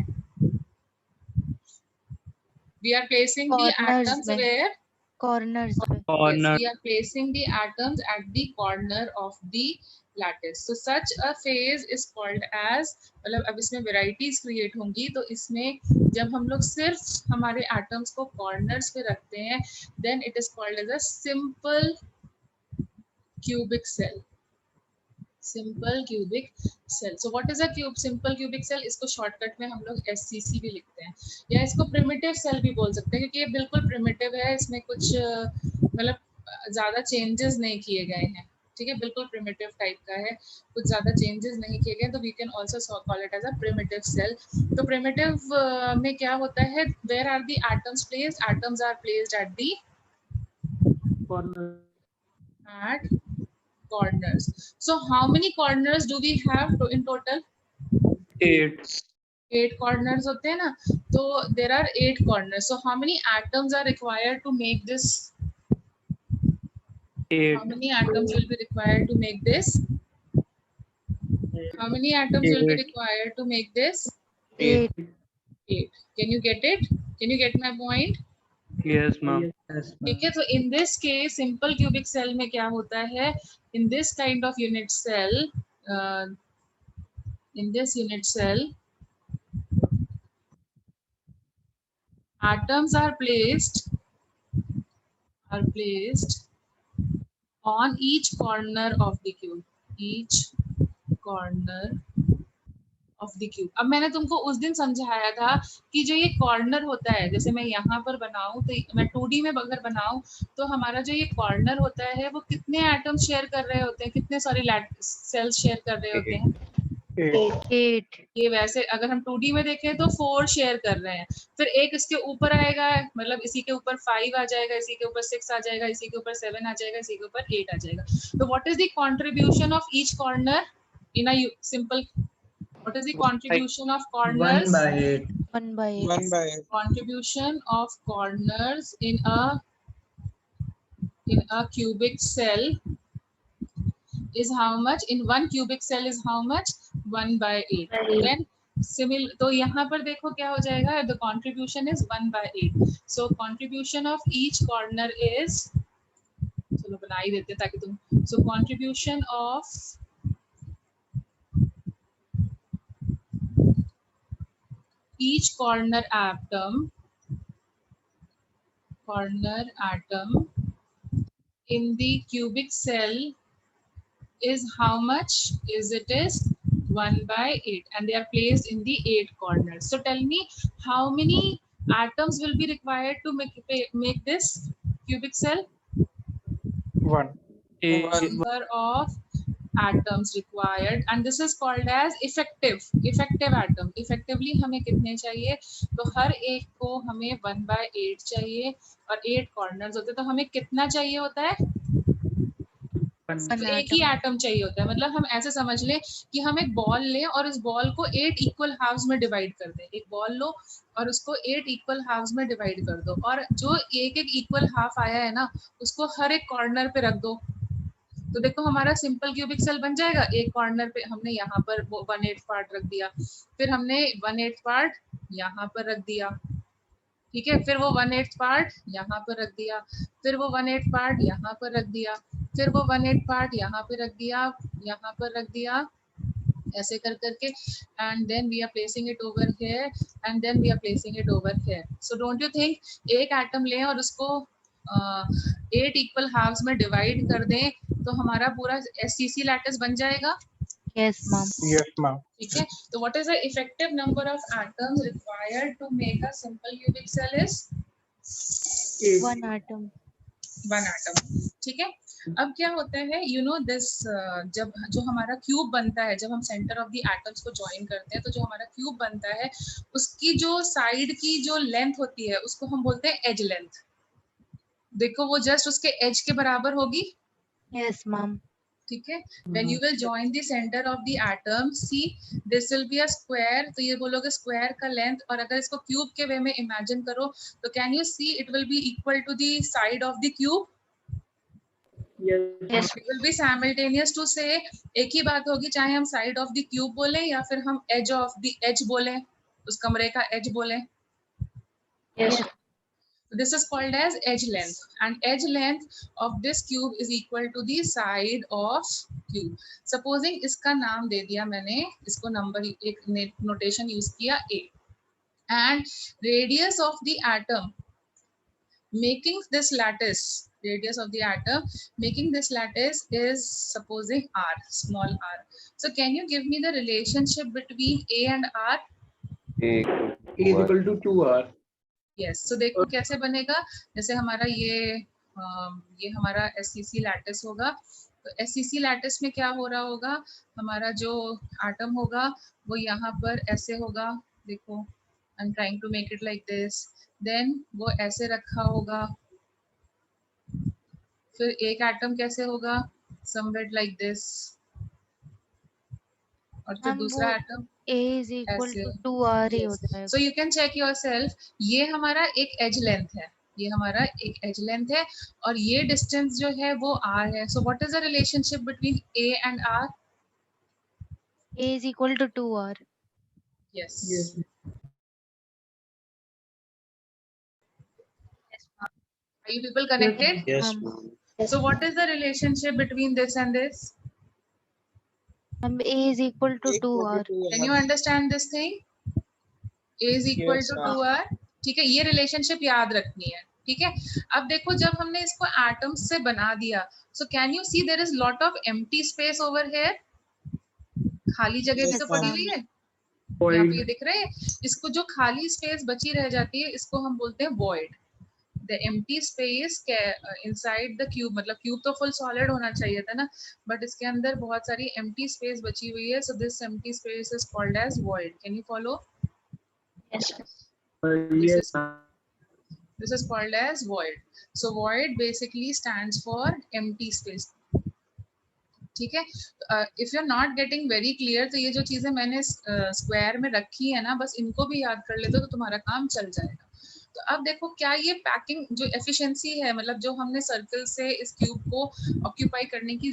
we are placing the Corners atoms में. वेयर, Corners पे. yes, Corner. we are placing the atoms at the corner of the lattice. So such a phase is called as, मतलब अब इसमें varieties create होंगी, तो इसमें जब हम लोग सिर्फ हमारे atoms को corners पे रखते हैं, then it is called as a simple cubic cell. Simple cubic cell. So what is a simple cubic cell, इसको शॉर्टकट में हम लोग SCC भी लिखते हैं, या इसको प्रिमिटिव सेल भी बोल सकते हैं, क्योंकि ये बिल्कुल प्रिमिटिव है, इसमें कुछ मतलब ज्यादा चेंजेस नहीं किए गए हैं। ठीक है, बिल्कुल प्रिमिटिव टाइप का है, कुछ ज्यादा चेंजेस नहीं किए गए, तो we can also call it as a primitive cell. तो प्रिमिटिव में क्या होता है, where are the atoms placed, atoms are placed at the corners. So how many corners do we have in total? 8. 8 corners होते हैं ना, तो there are 8 corners. So how many atoms are required to make this? 8. How many atoms will be required to make this? How many atoms will be 8. required to make this? 8. 8. Can you get it? Can you get my point? Yes, ma'am. Yes, ठीक है, तो in this case simple cubic cell में क्या होता है, in this kind of unit cell, in this unit cell, atoms are placed on each corner of the cube, each corner of the cube. अब मैंने तुमको उस दिन समझाया था कि जो ये कॉर्नर होता है, जैसे मैं यहाँ पर बनाऊं, तो मैं 2D में अगर बनाऊं, तो हमारा जो ये कॉर्नर होता है वो कितने एटम शेयर कर रहे होते हैं, कितने सॉरी सेल्स शेयर कर रहे होते हैं। 8. ये वैसे अगर हम 2D में देखें तो 4 शेयर कर रहे हैं, फिर एक इसके ऊपर आएगा, मतलब इसी के ऊपर 5 आ जाएगा, इसी के ऊपर 6 आ जाएगा, इसी के ऊपर 7 आ जाएगा, इसी के ऊपर 8 आ जाएगा। तो what is the contribution of each corner in a simple, what is the contribution of corners, 1 by 8. 1 by 8. 1 by 8. contribution of corners in a cubic cell is how much, in one cubic cell is how much, 1 by 8. Then similar, तो यहाँ पर देखो क्या हो जाएगा, the contribution is 1 by 8. So contribution of each corner is, चलो बना ही देते ताकि तुम, so contribution of each corner atom in the cubic cell is how much, is it is 1 by 8, and they are placed in the 8 corners. So tell me how many atoms will be required to make this cubic cell. 1. Number of atoms required, and this is called as effective atom. Effectively हमें कितने चाहिए, तो हर एक को हमें 1 by 8 चाहिए, और 8 corners होते हैं, तो हमें कितना चाहिए होता है, तो एक ही एटम चाहिए होता है। मतलब हम ऐसे समझ लें कि हम एक बॉल लें और इस बॉल को 8 इक्वल हाफ्स में डिवाइड कर दें, एक बॉल लो और उसको 8 इक्वल हाफ्स में डिवाइड कर दो, और जो एक इक्वल हाफ आया है ना उसको हर एक कॉर्नर पे रख दो, तो देखो हमारा सिंपल क्यूबिक सेल बन जाएगा। एक कॉर्नर पे हमने यहाँ पर 1/8 पार्ट रख दिया, फिर हमने 1/8 पार्ट यहाँ पर रख दिया, ठीक है, फिर वो 1/8 पार्ट यहाँ पर रख दिया, फिर वो 1/8 पार्ट यहाँ पर रख दिया, फिर वो 1/8 पार्ट यहाँ पे रख दिया, यहाँ पर रख दिया, ऐसे कर करके, and then we are placing it over here, and then we are placing it over here. So don't you think एक एटम लें और उसको 8 इक्वल हाफ्स में डिवाइड कर दें तो हमारा पूरा SCC लैटिस बन जाएगा? Yes, ma'am. Yes, ma'am. ठीक है, तो what is the effective number of atoms required to make a simple cubic cell is 1 atom. 1 atom. ठीक है, अब क्या होता है, you know this, जब जो हमारा क्यूब बनता है, जब हम सेंटर ऑफ द एटम्स को ज्वाइन करते हैं, तो जो हमारा क्यूब बनता है उसकी जो साइड की जो लेंथ होती है उसको हम बोलते हैं एज लेंथ। देखो वो जस्ट उसके एज के बराबर होगी। Yes, ma'am. ठीक है, when you will join the center of the atom, see this will be a square, तो ये बोलोगे स्क्वायर का लेंथ, और अगर इसको क्यूब के वे में इमेजिन करो तो can you see it will be equal to the side of the cube. Yes. It will be simultaneous to say, एक ही बात होगी चाहे हम साइड ऑफ द क्यूब बोले या फिर हम एज ऑफ द एज बोले, उस कमरे का एज बोले। Yes. This is called as edge length, and edge length of this cube is equal to the side of cube. Supposing इसका नाम दे दिया मैंने, इसको नंबर एक नोटेशन यूज किया a, and radius of the atom making this lattice, radius of the atom making this lattice is supposing r, small r. So can you give me the relationship between a and r? A A is equal to 2R. Yes, तो देखो कैसे बनेगा, जैसे हमारा ये हमारा SCC lattice होगा, तो SCC लैटिस में क्या हो रहा होगा, हमारा जो एटम होगा वो यहाँ पर ऐसे होगा, देखो I am trying to make it like this, then वो ऐसे रखा होगा, फिर एक एटम कैसे होगा, समवेट लाइक दिस, और फिर Ma'am, दूसरा वो एटम A is equal ऐसे। to 2R ही हो जाएगा. So you can check yourself, ये हमारा एक एज लेंथ है, ये हमारा एक एज लेंथ है, और ये डिस्टेंस जो है वो r है। So what is the relationship between a and r? A is equal to 2R. Yes, are you people connected? yes Ma'am. So what is the relationship between this and this? Ma'am, A is equal to 2R. Can you understand this thing? a is equal Yes, to ma'am. 2r, ठीक है, ये relationship याद रखनी है। ठीक है, अब देखो जब हमने इसको एटम्स से बना दिया, so can you see there is lot of empty space over here, खाली जगह भी Yes, तो पड़ी ma'am. हुई है, यहाँ पे ये दिख रहे हैं, इसको जो खाली स्पेस बची रह जाती है इसको हम बोलते हैं void, the empty space inside the cube, मतलब क्यूब तो फुल सॉलिड होना चाहिए था ना, बट इसके अंदर बहुत सारी empty space बची हुई है, so this empty space is called as void. Can you follow? Yes. This is called as void. So void basically stands for empty space. ठीक है, if you are not getting very clear, तो ये जो चीजें मैंने square में रखी है ना, बस इनको भी याद कर लेते हो तो तुम्हारा काम चल जाएगा। तो अब देखो क्या ये पैकिंग जो एफिशिएंसी है, मतलब जो हमने सर्कल से इस क्यूब को ऑक्यूपाई करने की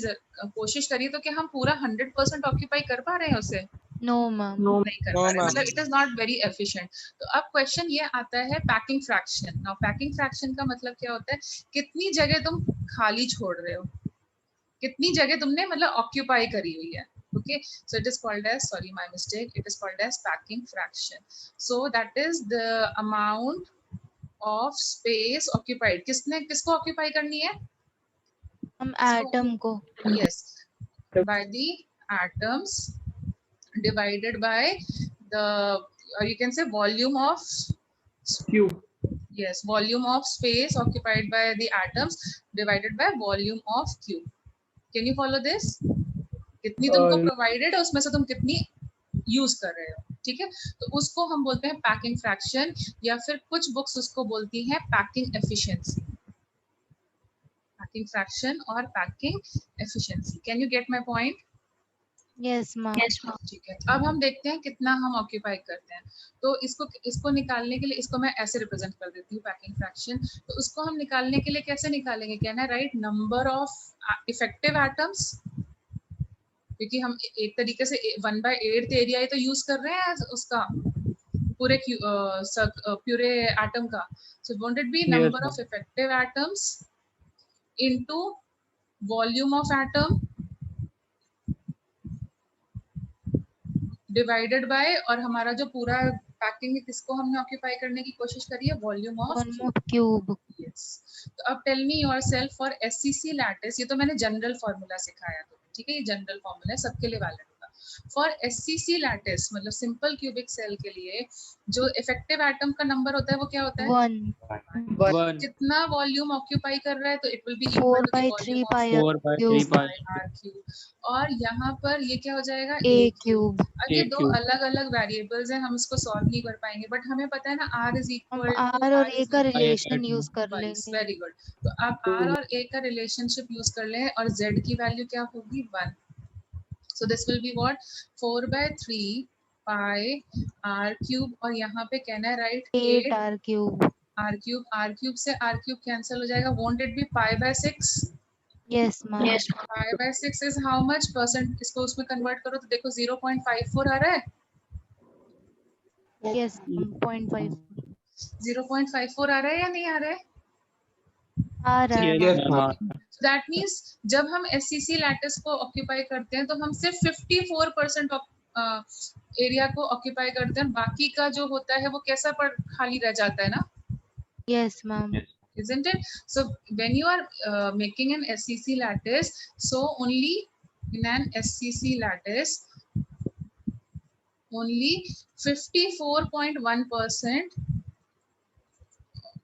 कोशिश करी, तो क्या हम पूरा 100% ऑक्यूपाई कर पा रहे हैं उसे? No, ma'am. नहीं कर पा रहे, मतलब it is not very efficient. तो अब क्वेश्चन ये आता है packing fraction. Now packing fraction का मतलब क्या होता है, कितनी जगह तुम खाली छोड़ रहे हो, कितनी जगह तुमने मतलब ऑक्यूपाई करी हुई है। Okay, so it is called as, sorry my mistake, it is called as packing fraction. So that is the amount of space occupied. किसने किसको ऑक्यूपाई करनी है? हम एटम को. Yes, by the atoms divided by the, you can say volume of Cube. yes, volume of space occupied by the atoms divided by volume of cube. Can you follow this? कितनी तुमको provided है उसमें से तुम कितनी use कर रहे हो, ठीक है, तो उसको हम बोलते हैं पैकिंग फ्रैक्शन, या फिर कुछ बुक्स उसको बोलती हैं पैकिंग एफिशिएंसी, पैकिंग फ्रैक्शन और packing efficiency. Can you gate my point? Yes, ma'am. Yes, ma'am. ठीक है, अब हम देखते हैं कितना हम ऑक्यूपाई करते हैं। तो इसको निकालने के लिए, इसको मैं ऐसे रिप्रेजेंट कर देती हूँ पैकिंग फ्रैक्शन। तो उसको हम निकालने के लिए कैसे निकालेंगे, कहना है right number of effective atoms, क्योंकि हम एक तरीके से 1/8 एरिया ही तो यूज कर रहे हैं उसका पूरे पूरे एटम का। So won't it be number of effective atoms into volume of atom, divided by, और हमारा जो पूरा पैकिंग है किसको हमने ऑक्यूपाई करने की कोशिश करी है, volume of volume of cube. Yes. तो अब tell me yourself for SCC lattice, ये तो मैंने जनरल फॉर्मूला सिखाया तुम्हें, ठीक है, ये जनरल फॉर्मूला है, सबके लिए वैलिड होगा। फॉर एससीसी लैटिस मतलब सिंपल क्यूबिक सेल के लिए जो इफेक्टिव एटम का नंबर होता है वो क्या होता है, 1 1 कितना वॉल्यूम ऑक्यूपाई कर रहा है, तो it will be 4 equal to the by 3 volume pi of r 4 by 3 cube pi r cube, और यहाँ पर ये क्या हो जाएगा, a ए क्यूब। cube। अब ये A दो cube। अलग अलग वेरिएबल्स हैं, हम इसको सॉल्व नहीं कर पाएंगे, बट हमें पता है ना आर इज हम इक्वल टू r और a का रिलेशन यूज कर बाईस, लेंगे। Very good. तो अब आर और ए का रिलेशनशिप यूज कर लें, और जेड की वैल्यू क्या होगी, 1। So this will be what, 4 by 3 pi r क्यूब, और यहाँ पे कहना है right 8 r cube। R cube से आर क्यूब कैंसिल हो जाएगा, won't it be pi by 6? Yes ma'am. Pi by 6 is how much percent, इसको उसमें कन्वर्ट करो तो देखो 0.54 आ रहा है, यस 0.5 0.54 आ रहा है या नहीं आ रहा है? आ रहा है Yes, ma'am. ma'am. That means जब हम एससीसी लैटिस को ऑक्यूपाई करते हैं तो हम सिर्फ 54% एरिया को ऑक्यूपाई करते हैं, बाकी का जो होता है वो कैसा पर खाली रह जाता है ना, yes ma'am. isn't it? So when you are making an SCC lattice, so only in an SCC lattice only 54.1%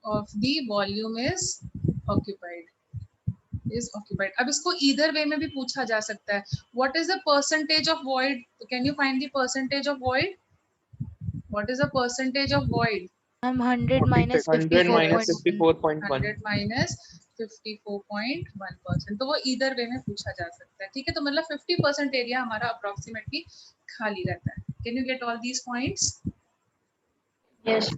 of the volume is occupied. अब इसको either way में भी पूछा जा सकता है, what is the percentage of void? Can you find the percentage of void? What is the percentage of void? I'm 100 minus 100 minus 54.1 54.1. 100 minus 54.1%, तो वो इधर वे में पूछा जा सकता है, ठीक है। तो मतलब 50% एरिया हमारा अप्रोक्सीमेटली खाली रहता है। Can you get all these points? Yes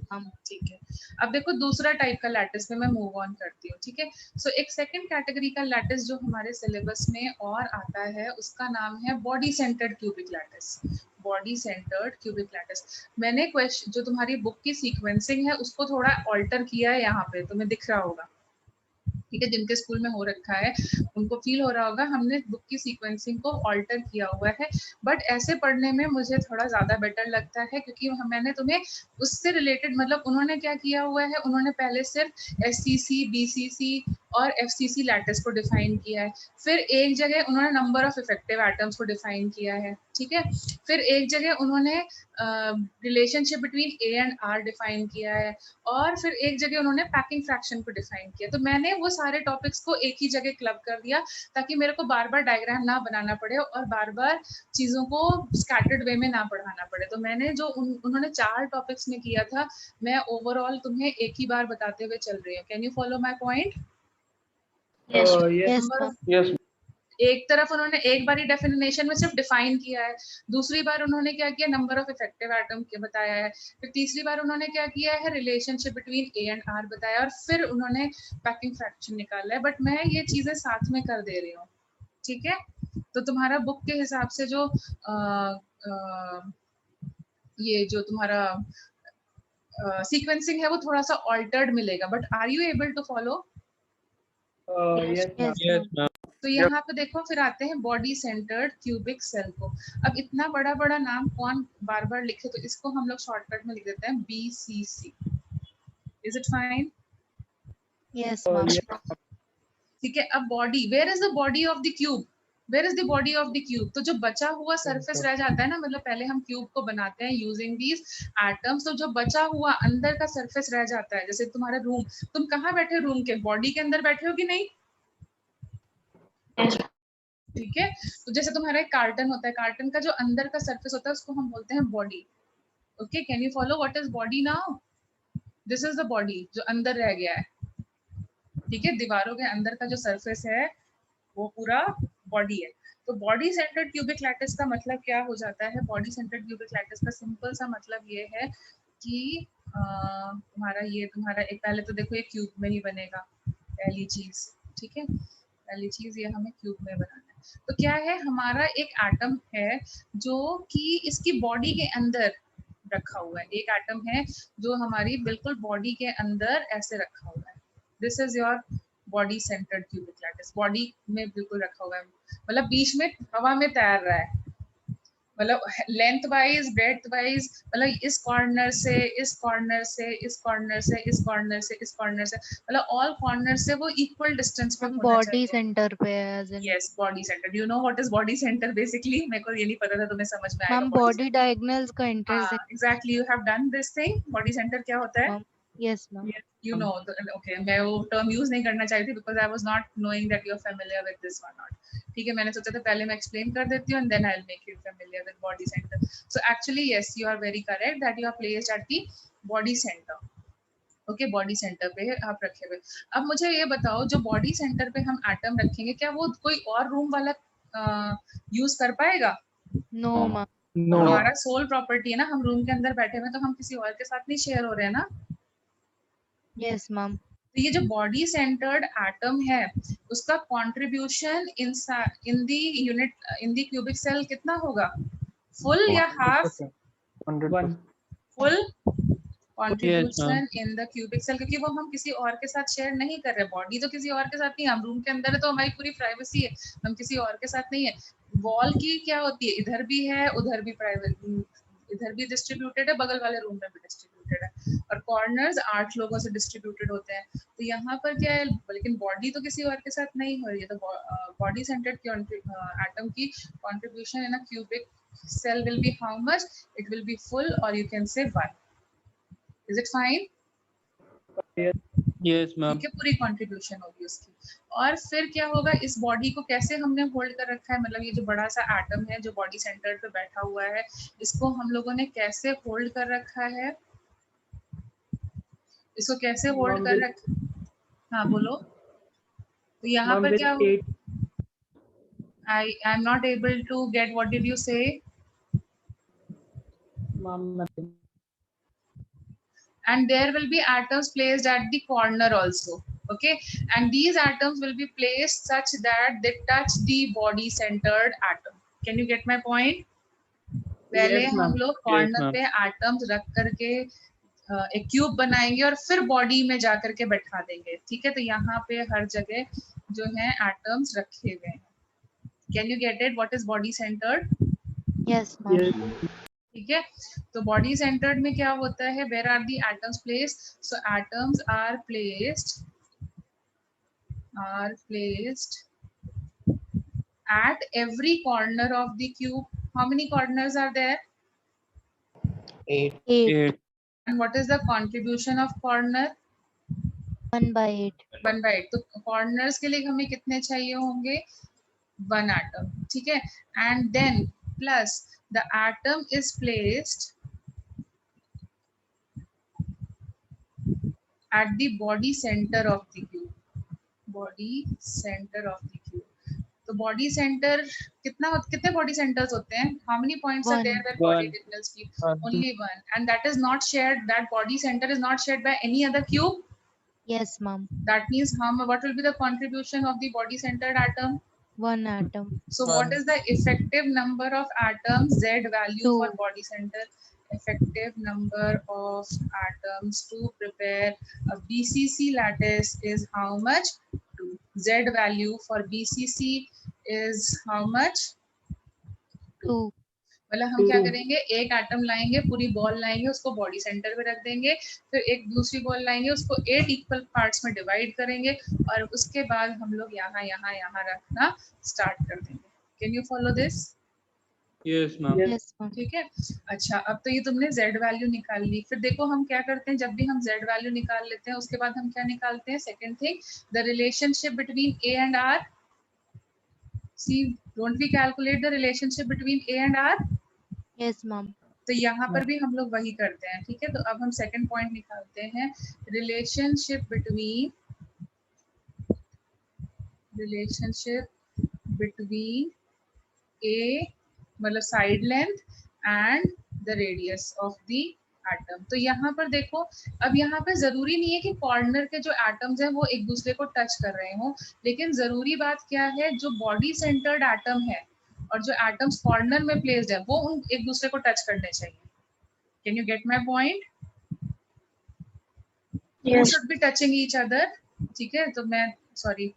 ठीक है। अब देखो दूसरा टाइप का लैटिस में मैं मूव ऑन करती हूँ, ठीक है। सो एक सेकंड कैटेगरी का लैटिस जो हमारे सिलेबस में और आता है उसका नाम है body centred cubic lattice. Body centred cubic lattice, मैंने क्वेश्चन जो तुम्हारी बुक की सीक्वेंसिंग है उसको थोड़ा ऑल्टर किया है, यहाँ पे तुम्हें दिख रहा होगा, ठीक है। जिनके स्कूल में हो रखा है उनको फील हो रहा होगा, हमने बुक की सीक्वेंसिंग को ऑल्टर किया हुआ है, बट ऐसे पढ़ने में मुझे थोड़ा ज्यादा बेटर लगता है, क्योंकि मैंने तुम्हें उससे रिलेटेड मतलब उन्होंने क्या किया हुआ है, उन्होंने पहले सिर्फ एससीसी, बीसीसी और एफसीसी लैटिस को डिफाइन किया है, फिर एक जगह उन्होंने नंबर ऑफ इफेक्टिव एटम्स को डिफाइन किया है, ठीक है, फिर एक जगह उन्होंने relationship between A and R define किया है, और फिर एक जगह उन्होंने पैकिंग फ्रैक्शन को डिफाइन किया। तो मैंने वो सारे टॉपिक्स को एक ही जगह क्लब कर दिया ताकि मेरे को बार बार डायग्राम ना बनाना पड़े और बार बार चीजों को स्कैटर्ड वे में ना पढ़ाना पड़े। तो मैंने जो उन्होंने 4 टॉपिक्स में किया था, मैं ओवरऑल तुम्हें एक ही बार बताते हुए चल रही हूँ। Can you follow my point? Yes yes number ma'am. Yes. एक तरफ उन्होंने एक बारी डेफिनेशन में सिर्फ डिफाइन किया है, दूसरी बार उन्होंने क्या किया, नंबर ऑफ इफेक्टिव एटम के बताया है, फिर तीसरी बार उन्होंने क्या किया है, relationship between A and R बताया, और फिर उन्होंने पैकिंग फ्रैक्शन निकाला है, बट मैं ये चीजें साथ में कर दे रही हूँ, ठीक है। तो तुम्हारा बुक के हिसाब से जो ये जो तुम्हारा सीक्वेंसिंग है वो थोड़ा सा ऑल्टर्ड मिलेगा, but are you able to follow? Yes, ma'am. Yes ma'am. तो यहाँ पे देखो फिर आते हैं बॉडी सेंटर्ड क्यूबिक सेल को। अब इतना बड़ा बड़ा नाम कौन बार बार लिखे, तो इसको हम लोग शॉर्टकट में लिख देते हैं BCC। Is it fine? Yes ma'am. Yes. ठीक है। अब body, where is the body of the cube? Where is the body of the cube? तो जो बचा हुआ सरफेस रह जाता है ना, मतलब पहले हम क्यूब को बनाते हैं यूजिंग दीज एटम्स, तो जो बचा हुआ अंदर का सरफेस रह जाता है, जैसे तुम्हारा रूम, तुम कहाँ बैठे, रूम के बॉडी के अंदर बैठे हो कि नहीं? यस ठीक है। तो जैसे तुम्हारा एक कार्टन होता है, कार्टन का जो अंदर का सरफेस होता है उसको हम बोलते हैं body. Okay, can you follow what is body now? This is the body जो अंदर रह गया है, ठीक है। दीवारों के अंदर का जो सरफेस है वो पूरा बॉडी है। तो बॉडी सेंटर्ड क्यूबिक लैटिस का मतलब क्या हो जाता है? बॉडी सेंटर्ड क्यूबिक लैटिस का सिंपल सा मतलब ये है कि तुम्हारा एक, पहले तो देखो ये क्यूब में ही बनेगा पहली चीज, ठीक है। पहली चीज ये हमें क्यूब में बनाना है। तो क्या है, हमारा एक एटम है जो कि इसकी बॉडी के अंदर रखा हुआ है, एक एटम है जो हमारी बिल्कुल बॉडी के अंदर ऐसे रखा हुआ है। This is your body centred cubic lattice, body में बिल्कुल रखा हुआ है, मतलब बीच में हवा में तैर रहा है, मतलब लेंथ वाइज, ब्रेड्थ वाइज, मतलब इस कॉर्नर से इस कॉर्नर से इस कॉर्नर से इस कॉर्नर से इस कॉर्नर से, मतलब ऑल कॉर्नर से वो इक्वल डिस्टेंस पे हम होना बॉडी चाहिए। सेंटर पे है as in yes, body centre. Do you know what is body centre basically? मेरे को ये नहीं पता था, तुम्हें समझ में आएगा मैम बॉडी। बॉडी डायगोनल्स का हाँ, intersection. Exactly, you have done this thing. Body centre क्या होता है? Ma'am yes ma'am You know, okay, मैं वो टर्म यूज नहीं करना चाहती थी because I was not knowing that you are familiar with this one not. ठीक है, मैंने सोचा था पहले मैं एक्सप्लेन कर देती हूँ and then I will make you familiar with body center. So actually yes, you are very correct that you are placed at the body center. Okay, body center पे आप रखे हुए। अब मुझे ये बताओ, जो बॉडी सेंटर पे हम एटम रखेंगे, क्या वो कोई और रूम वाला यूज कर पाएगा? No ma'am No. हमारा सोल प्रॉपर्टी है ना, हम रूम के अंदर बैठे हुए हैं, तो हम किसी और के साथ नहीं शेयर हो रहे हैं ना। यस मैम तो ये जो बॉडी सेंटर्ड एटम है, उसका contribution in the unit in the cubic cell कितना होगा? फुल या हाफ? 100%. Full Yes, contribution in the cubic cell, क्योंकि वो हम किसी और के साथ शेयर नहीं कर रहे। बॉडी तो किसी और के साथ नहीं, हम रूम के अंदर है तो हमारी पूरी प्राइवेसी है, हम किसी और के साथ नहीं है। वॉल की क्या होती है, इधर भी है उधर भी प्राइवेट, इधर भी डिस्ट्रीब्यूटेड है, बगल वाले रूम में भी डिस्ट्रीब्यूटेड है, और कॉर्नर्स 8 लोगों से डिस्ट्रीब्यूटेड होते हैं। तो यहाँ पर क्या है, लेकिन बॉडी तो किसी और के साथ नहीं हो रही है, तो बॉडी सेंटर्ड एटम की contribution in a cubic cell will be how much? It will be full, or you can say 1. Is it fine? Yes, ma'am. ठीक है, पूरी कंट्रीब्यूशन होगी उसकी। और फिर क्या होगा, इस बॉडी को कैसे हमने होल्ड कर रखा है, मतलब ये जो बड़ा सा एटम है जो बॉडी सेंटर पे बैठा हुआ है, इसको हम लोगों ने कैसे होल्ड कर रखा है? इसको कैसे होल्ड Ma'am, कर with, रखा? हाँ बोलो। तो यहाँ ma'am, पर with क्या, 8. I am not able to get, what did you say? Ma'am, nothing. And there will be atoms placed at the corner also. Okay, and these atoms will be placed such that they touch the body centered atom. Can you get my point? पहले Yes, हम ma'am. लोग Yes, corner ma'am. पे atoms रख करके एक cube बनाएंगे और फिर बॉडी में जा करके बैठा देंगे। ठीक है, तो यहाँ पे हर जगह जो है एटम्स रखे हुए हैं। Can you get it? What is body centred? Yes ma'am Yes. ठीक है, तो बॉडी सेंटर्ड में क्या होता है, where are the atoms placed? So atoms are placed at every corner of the cube. How many corners are there? 8. 8 And what is the contribution of corner? 1/8 1/8। तो corners के लिए हमें कितने चाहिए होंगे? 1 atom। ठीक है, and then plus the atom is placed at the body center of the cube। body center of the cube। तो बॉडी सेंटर कितने बॉडी सेंटर्स होते हैं? How many points are there where body One. Signals की? Only one, and that is not shared, that body centre is not shared by any other cube. Yes ma'am That means what will be the contribution of the body centered atom? 1 atom So what is the effective number of atoms, Z value 2 for body center? Effective number of atoms to prepare a BCC lattice is how much? 2. Z value for BCC is how much? 2 मतलब हम क्या करेंगे, एक atom लाएंगे, पूरी ball लाएंगे, उसको body center पे रख देंगे, फिर एक दूसरी बॉल लाएंगे, उसको 8 इक्वल पार्ट्स में डिवाइड करेंगे, और उसके बाद हम लोग यहाँ यहाँ यहाँ रखना स्टार्ट कर देंगे। Can you follow this? Yes, ma'am. Yes ma'am ठीक है, अच्छा, अब तो ये तुमने Z वैल्यू निकाल ली। फिर देखो हम क्या करते हैं, जब भी हम Z वैल्यू निकाल लेते हैं उसके बाद हम क्या निकालते हैं? Second thing, the relationship between A and R। See, don't we calculate the relationship between A and R? Yes ma'am तो यहाँ पर भी हम लोग वही करते हैं। ठीक है, तो अब हम सेकंड पॉइंट निकालते हैं, रिलेशनशिप बिटवीन ए मतलब side length and the radius of the atom. तो यहाँ पर देखो, अब यहाँ पे जरूरी नहीं है कि कॉर्नर के जो एटम्स हैं वो एक दूसरे को टच कर रहे हो, लेकिन जरूरी बात क्या है, जो बॉडी सेंटर्ड एटम है और जो एटम्स कॉर्नर में प्लेस्ड है वो उन एक दूसरे को टच करने चाहिए। Can you gate my point? Yes. Should be touching each other. ठीक है, तो मैं सॉरी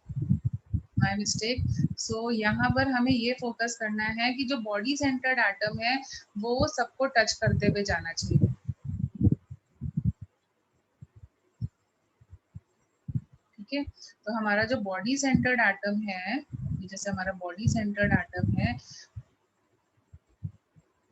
माय मिस्टेक। सो यहाँ पर हमें ये फोकस करना है कि जो बॉडी सेंटर्ड एटम है वो सबको टच करते हुए जाना चाहिए। ठीक है, तो हमारा जो बॉडी सेंटर्ड एटम है, जैसे हमारा बॉडी सेंटर्ड एटम है,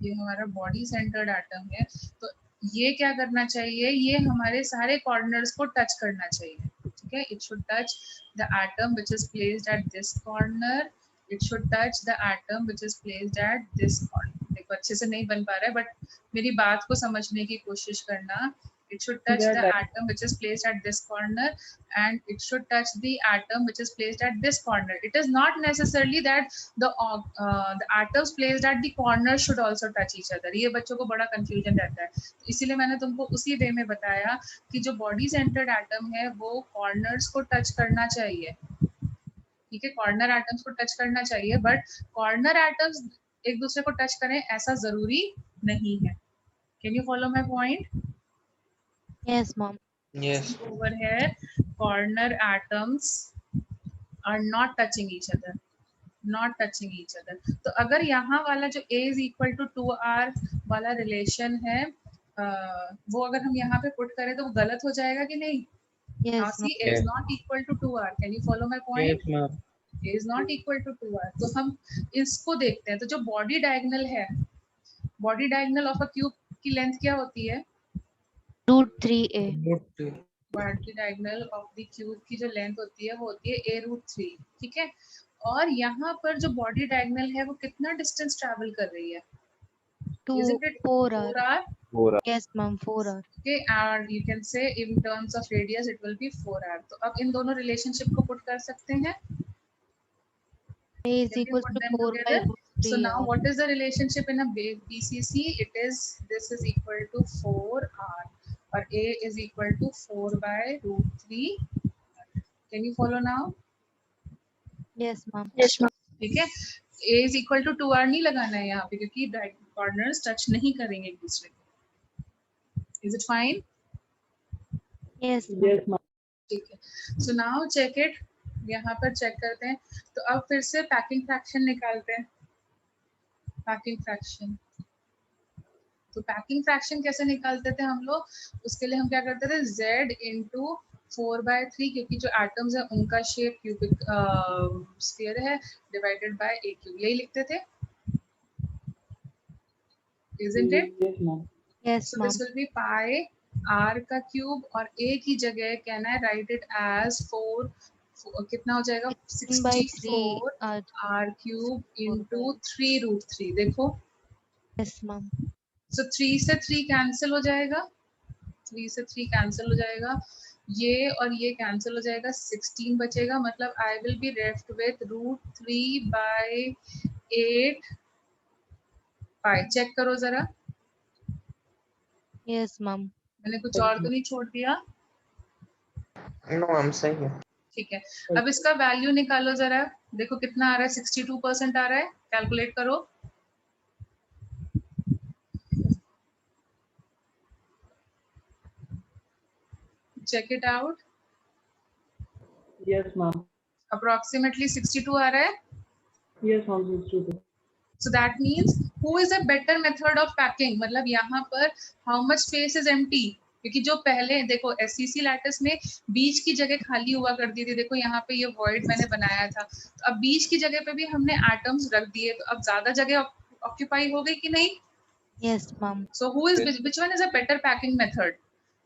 ये हमारा बॉडी सेंटर्ड एटम है, तो ये क्या करना चाहिए, ये हमारे सारे कॉर्नर्स को टच करना चाहिए। ठीक है, it should touch the atom which is placed at this corner, it should touch the atom which is placed at this corner. देखो अच्छे से नहीं बन पा रहा है, बट मेरी बात को समझने की कोशिश करना। It should touch the atom which is placed at this corner, and it should touch the atom which is placed at this corner. It is not necessarily that the atoms placed at the corner should also touch each other. ये बच्चों को बड़ा confusion रहता है, तो इसीलिए मैंने तुमको उसी वे में बताया कि जो body centered atom है वो corners को touch करना चाहिए। ठीक है, corner atoms को touch करना चाहिए, but corner atoms एक दूसरे को touch करें ऐसा जरूरी नहीं है। Can you follow my point? Yes, ma'am. Yes. Over here, corner atoms are not touching each other, not touching each other. तो अगर यहाँ वाला जो A is equal to 2R वाला रिलेशन है, वो अगर हम यहाँ पे पुट करें तो वो गलत हो जाएगा कि नहीं? Yes, Now ma'am. see, A is not equal to 2R. Can you follow my point? Yes, ma'am. A is not equal to 2R. तो हम इसको देखते हैं। तो जो बॉडी डायगोनल है, body diagonal of a cube की लेंथ क्या होती है? √3a. Body diagonal of the cube की जो लेंथ होती है वो होती है a√3। ठीक है, और यहाँ पर जो बॉडी डायगोनल है वो कितना डिस्टेंस ट्रैवल कर रही है? Isn't it 4r? 4r? Yes, ma'am. 4r. Okay, and you can say in terms of radius it will be 4r. तो अब इन दोनों रिलेशनशिप को पुट कर सकते हैं। A is Can you equal put to them 4 by together? So now √3r. what is the relationship in a BCC? It is this is equal to 4r, or A is equal to 4 by √3. Can you follow now? Yes, ma'am. Yes, ma'am. ठीक है, A is equal to 2r नहीं लगाना है यहाँ पे, क्योंकि corners touch नहीं करेंगे एक दूसरे को। Is it fine? Yes, ma'am. Yes, ma'am. ठीक है, so now check it. यहाँ पर चेक करते हैं, तो अब फिर से पैकिंग फ्रैक्शन निकालते हैं। पैकिंग फ्रैक्शन, तो पैकिंग फ्रैक्शन कैसे निकालते थे हम लोग? उसके लिए हम क्या करते थे, Z इंटू 4/3, क्योंकि जो एटम्स है उनका शेप क्यूबिक स्फीयर है, डिवाइडेड बाय a क्यूब, यही लिखते थे। Isn't it? Yes, ma'am. Yes, So ma'am. this will be pi r का क्यूब, और a की जगह can I write it as 4, कितना हो जाएगा? 64 r. r cube into 3√3। देखो, Yes, ma'am. so 3 से 3 कैंसिल हो जाएगा, 3 से 3 कैंसिल हो जाएगा, ये और ये कैंसिल हो जाएगा, 16 बचेगा। मतलब I will be left with √3/8 pi. Check करो जरा, Yes, ma'am. मैंने कुछ और तो नहीं छोड़ दिया? No, I'm सही है। ठीक है, अब इसका वैल्यू निकालो जरा, देखो कितना आ रहा है? 62% आ रहा है। कैलकुलेट करो। Check it out. Yes, ma'am. Approximately 62 आ रहा है। Yes, ma'am. 62. So that means who is a better method of packing? मतलब यहाँ पर how much space is empty? क्योंकि जो पहले देखो SCC लैटिस में बीच की जगह खाली हुआ करती थी, देखो यहाँ पे ये void मैंने बनाया था, तो अब बीच की जगह पे भी हमने एटम्स रख दिए, तो अब ज्यादा जगह ऑक्यूपाई हो गई कि नहीं? Yes, ma'am. So who is which one is a better packing method?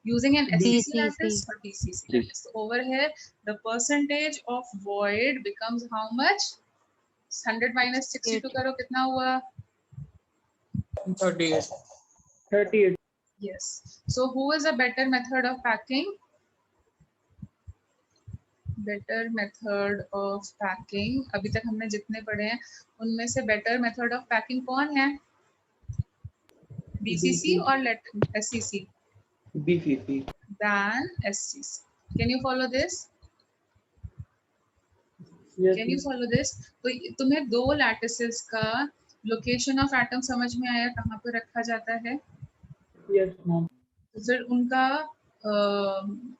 Using an SCC BCC. lattice or TCC lattice? So over here the percentage of void becomes how much? 100 minus 62 करो, कितना हुआ? 38. 38. Yes. So who is a better method of packing? Better method of packing. अभी तक हमने जितने पढ़े हैं उनमें से better method of packing कौन है? BCC और SCC? BCC. Than SCC. Can you follow this? Yes, Can you follow this? तो तुम्हें दो लैटिसेस का लोकेशन ऑफ एटम समझ में आया, कहाँ पे रखा जाता है? yes, ma'am. तो फिर उनका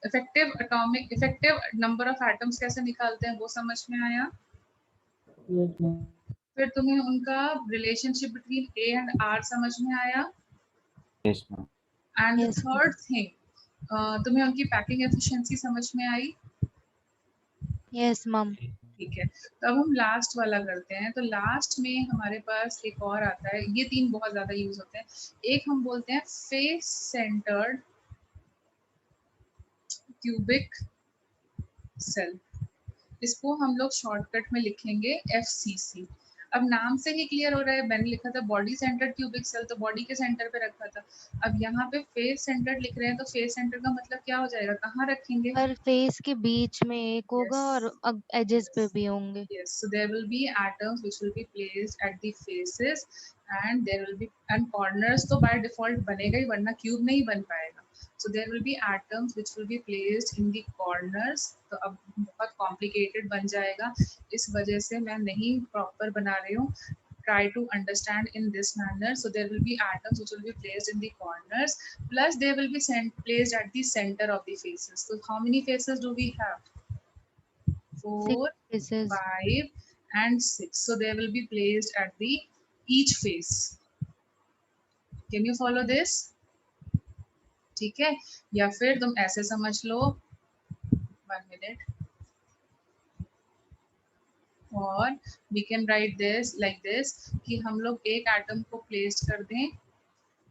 इफेक्टिव नंबर ऑफ एटम्स कैसे निकालते हैं वो समझ में आया? Yes, ma'am. फिर तुम्हें उनका relationship between A and R समझ में आया. Yes, ma'am. And the Yes, third thing, तुम्हें उनकी पैकिंग एफिशिएंसी समझ में आई. yes, ma'am. ठीक है, तो अब हम लास्ट वाला करते हैं. तो लास्ट में हमारे पास एक और आता है, ये तीन बहुत ज्यादा यूज होते हैं. एक हम बोलते हैं फेस सेंटर्ड क्यूबिक सेल. इसको हम लोग शॉर्टकट में लिखेंगे FCC. अब नाम से ही क्लियर हो रहा है, मैंने लिखा था बॉडी सेंटर्ड क्यूबिक सेल, तो बॉडी के सेंटर पे रखा था. अब यहाँ पे फेस सेंटर्ड लिख रहे हैं, तो फेस सेंटर का मतलब क्या हो जाएगा, कहाँ रखेंगे. पर फेस के बीच में एक होगा और एजेस पे भी होंगे. Yes, so there will be atoms which will be placed at the faces and there will be and corners तो by default बनेगा ही, वरना क्यूब नहीं बन पाएगा. So there will be atoms which will be placed in the corners. तो अब बहुत complicated बन जाएगा, इस वजह से मैं नहीं proper बना रही हूँ. Try to understand in this manner. So there will be atoms which will be placed in the corners, plus they will be placed at the center of the faces. So how many faces do we have? 4, Six faces. 5 and 6. So they will be placed at the each face. Can you follow this? ठीक है, या फिर तुम ऐसे समझ लो. 1 minute. और we can write this like this कि हम लोग एक एटम को प्लेस कर दें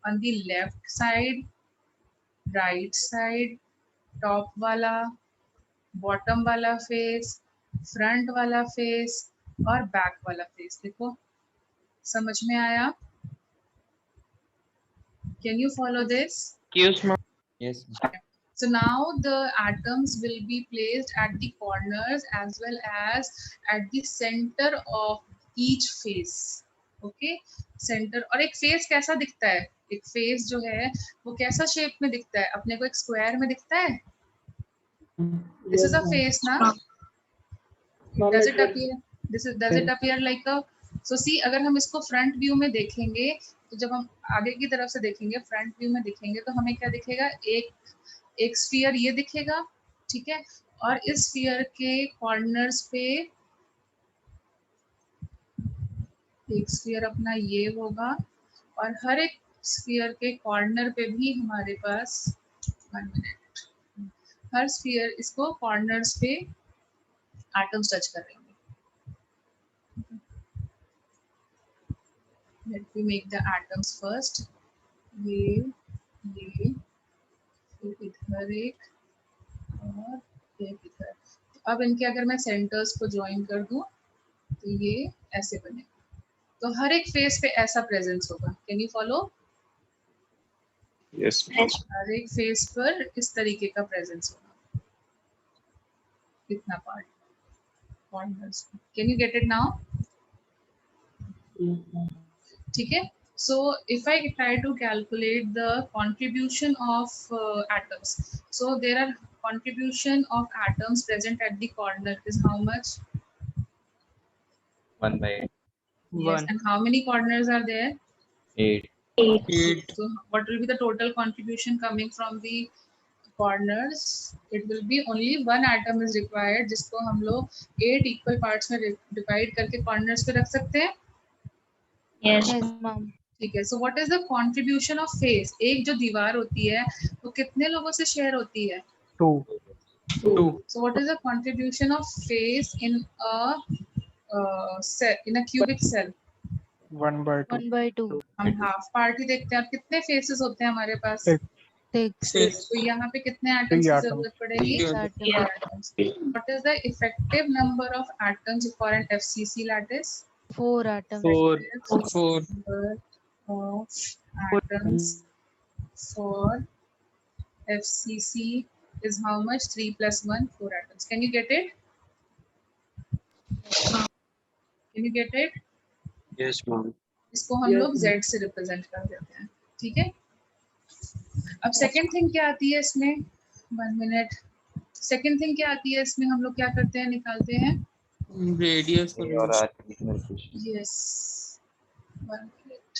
on the left side, right side, top वाला, bottom वाला फेस, फ्रंट वाला फेस और बैक वाला फेस. देखो समझ में आया. Can you follow this? Yes, ma'am. Yes, ma'am. So now the atoms will be placed at the corners as well as at the center of each face. Okay, center. और एक face कैसा दिखता है, एक फेस जो है वो कैसा शेप में दिखता है, अपने को एक स्क्वायर में दिखता है. This is a ma'am. face ना. Ma'am, Does it it will- appear? Does it appear like a? So see, अगर हम इसको फ्रंट व्यू में देखेंगे, तो जब हम आगे की तरफ से देखेंगे, फ्रंट व्यू में देखेंगे, तो हमें क्या दिखेगा, एक स्फीयर ये दिखेगा. ठीक है, और इस स्फीयर के कॉर्नर्स पे एक स्फीयर अपना ये होगा, और हर एक स्फीयर के कॉर्नर पे भी हमारे पास 1 मिनट, हर स्फीयर इसको कॉर्नर्स पे एटम्स टच करेंगे. Let me make the atoms first. ये फिर इधर एक और एक इधर. अब इनके अगर मैं सेंटर्स को ज्वाइन कर दूं तो ये ऐसे बनेगा. तो हर एक फेस पे ऐसा प्रेजेंस होगा. Can you follow? Yes, हर एक फेस पर इस तरीके का प्रेजेंस होगा, इतना part corners. Can you get it now? Yes, ma'am. ठीक है. So if I try to calculate the contribution of atoms, so there are contribution of atoms present at the corner is how much? 1/8. Yes. And how many corners are there? 8. So what will be the total contribution coming from the corners? It will be only one atom is required, जिसको हम लोग 8 equal parts में divide करके corners पे रख सकते हैं. Yes. Yes, ma'am. ठीक है. So what is the contribution of face? एक जो दीवार होती है वो कितने लोगों से शेयर होती है? 2. So what is the contribution of face in a cell, in a cubic cell? 1/2. 1/2. हम हाफ पार्ट ही देखते हैं. और कितने फेसेस होते हैं हमारे पास? 6. तो यहाँ पे कितने एटम्स की atoms. जरूरत पड़ेगी? 3 atoms. What is the effective number of atoms for an FCC lattice? 4 atoms. Number of atoms for FCC is how much? 3 plus 1, 4 atoms. Can you get it? Can you get it? Yes, ma'am. इसको हम Yes, लोग ma'am. Z से represent कर देते हैं. ठीक है. अब सेकंड थिंग क्या आती है इसमें? 1 मिनट. सेकंड थिंग क्या आती है इसमें, हम लोग क्या करते हैं, निकालते हैं रेडियस A और R के बीच में relation. Yes 1 minute.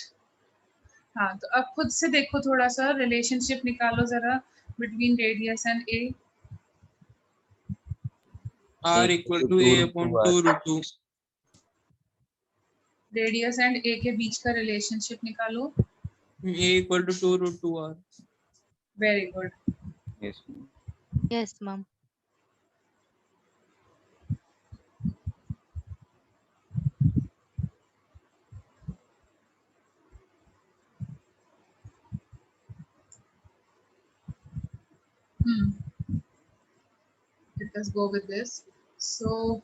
हाँ, तो अब खुद से देखो, थोड़ा सा रिलेशनशिप निकालो जरा between radius and A. R equal to A upon 2 root 2. Radius and A के बीच का रिलेशनशिप निकालो। A equal to 2 root 2R. Very good. Yes. Yes, ma'am. Let us go with this. So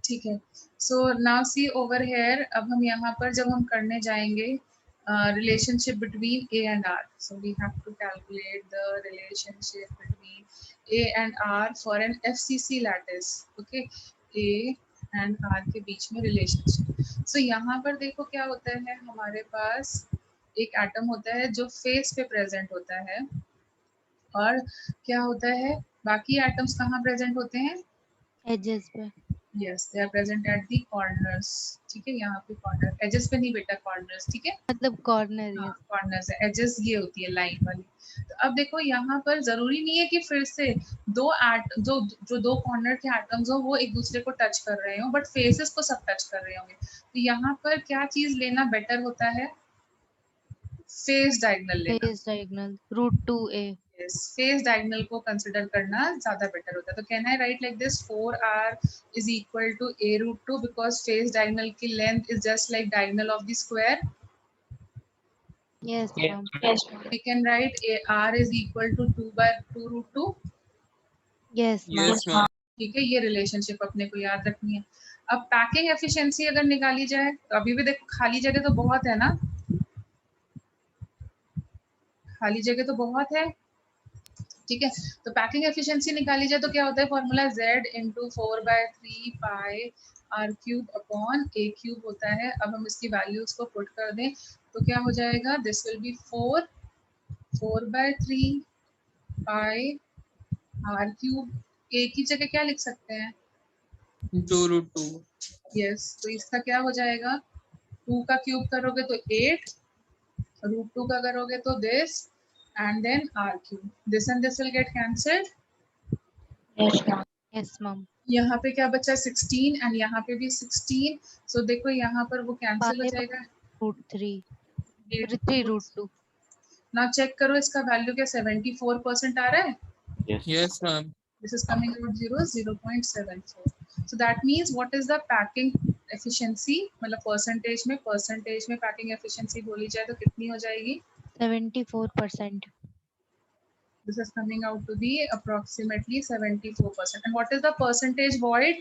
ठीक है। So now see over here, अब हम यहाँ पर जब हम करने जाएंगे relationship between A and R. So we have to calculate the relationship between A and R for an FCC lattice. Okay, A and R के बीच में relationship. So यहाँ पर देखो क्या होता है, हमारे पास एक एटम होता है जो फेस पे प्रेजेंट होता है, और क्या होता है बाकी एटम्स कहाँ प्रेजेंट होते हैं? Edges पे। Yes, they are present at the corners. ठीक है, यहाँ पे कॉर्नर, एजेस पे नहीं बेटा, कॉर्नर्स। ठीक है, मतलब कॉर्नर। हाँ यस। कॉर्नर्स है, एजेस ये होती है लाइन वाली। तो अब देखो यहाँ पर जरूरी नहीं है कि फिर से जो दो कॉर्नर के एटम्स हो वो एक दूसरे को टच कर रहे हो, बट फेसेस को सब टच कर रहे होंगे। तो यहाँ पर क्या चीज लेना बेटर होता है? फेस डायगोनल लेना। Face diagonal √2a। Yes, face diagonal को कंसिडर करना ज्यादा बेटर होता है। तो can I right like this 4r is equal to a√2 because face diagonal की length is just like diagonal of the square. Yes, ma'am. Yes. We can write r is equal to 2/2√2. Yes, ma'am. Yes, ma'am. ठीक है, ये relationship अपने को याद रखनी है। अब पैकिंग एफिशिएंसी अगर निकाली जाए, तो अभी भी देखो खाली जगह तो बहुत है ना, खाली जगह तो बहुत है। ठीक है, तो पैकिंग एफिशिएंसी निकाली जाए तो क्या होता है? फॉर्मूला z इंटू 4/3 पाई r³ अपॉन a³ होता है। अब हम इसकी वैल्यूज को पुट कर दें तो क्या हो जाएगा? This will B 4/3 pi r³। a की जगह क्या लिख सकते हैं? 2 root 2. यस, तो इसका क्या हो जाएगा? 2 का क्यूब करोगे तो 8, √2 का करोगे तो this, and then r³। this and this will get cancelled. Yes, ma'am. Yes, ma'am. यहाँ पे क्या बचा? 16, एंड यहाँ पे भी 16। सो देखो यहाँ पर वो कैंसिल हो पाई जाएगा। √3 3√2। ना चेक करो इसका वैल्यू क्या 74% आ रहा है? Yes, ma'am. This is coming out 0.74. So that means what is the packing efficiency? मतलब परसेंटेज में पैकिंग एफिशिएंसी बोली जाए तो कितनी हो जाएगी? 74%। This is coming out to be approximately 74%. And what is the percentage void?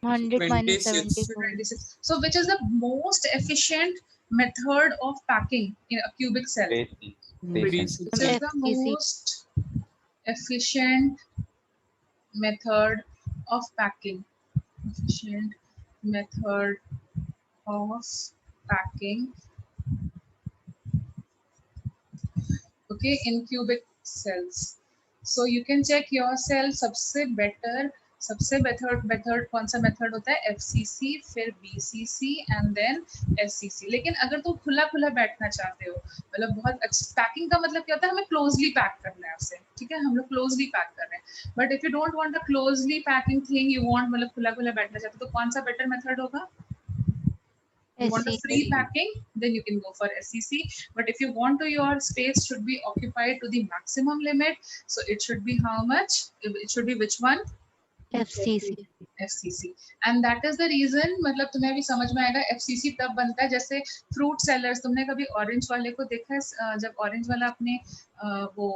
100 minus 26. 74. 26. So which is the most efficient method of packing in a cubic cell? Which is the FCC. most efficient method of packing? Efficient method of packing. Okay, in cubic cells. So you can check yourself. सबसे better कौन सा method होता है? FCC, फिर BCC and then SCC। लेकिन अगर तुम खुला बैठना चाहते हो, मतलब बहुत अच्छा पैकिंग का मतलब क्या होता है? हमें क्लोजली पैक करना है आपसे। ठीक है, हम लोग क्लोजली पैक कर रहे हैं, but if you don't want a closely packing thing, you want मतलब खुला बैठना चाहते हो, तो कौन सा बेटर मेथड होगा? You want a free packing, then you can go for SCC. But if you want to, your space should be occupied to the maximum limit. So it should be how much? It should be which one? FCC। FCC. And that is the reason, मतलब तुम्हें भी समझ में आएगा FCC तब बनता है जैसे फ्रूट सेलर्स। तुमने कभी ऑरेंज वाले को देखा है? जब ऑरेंज वाला अपने वो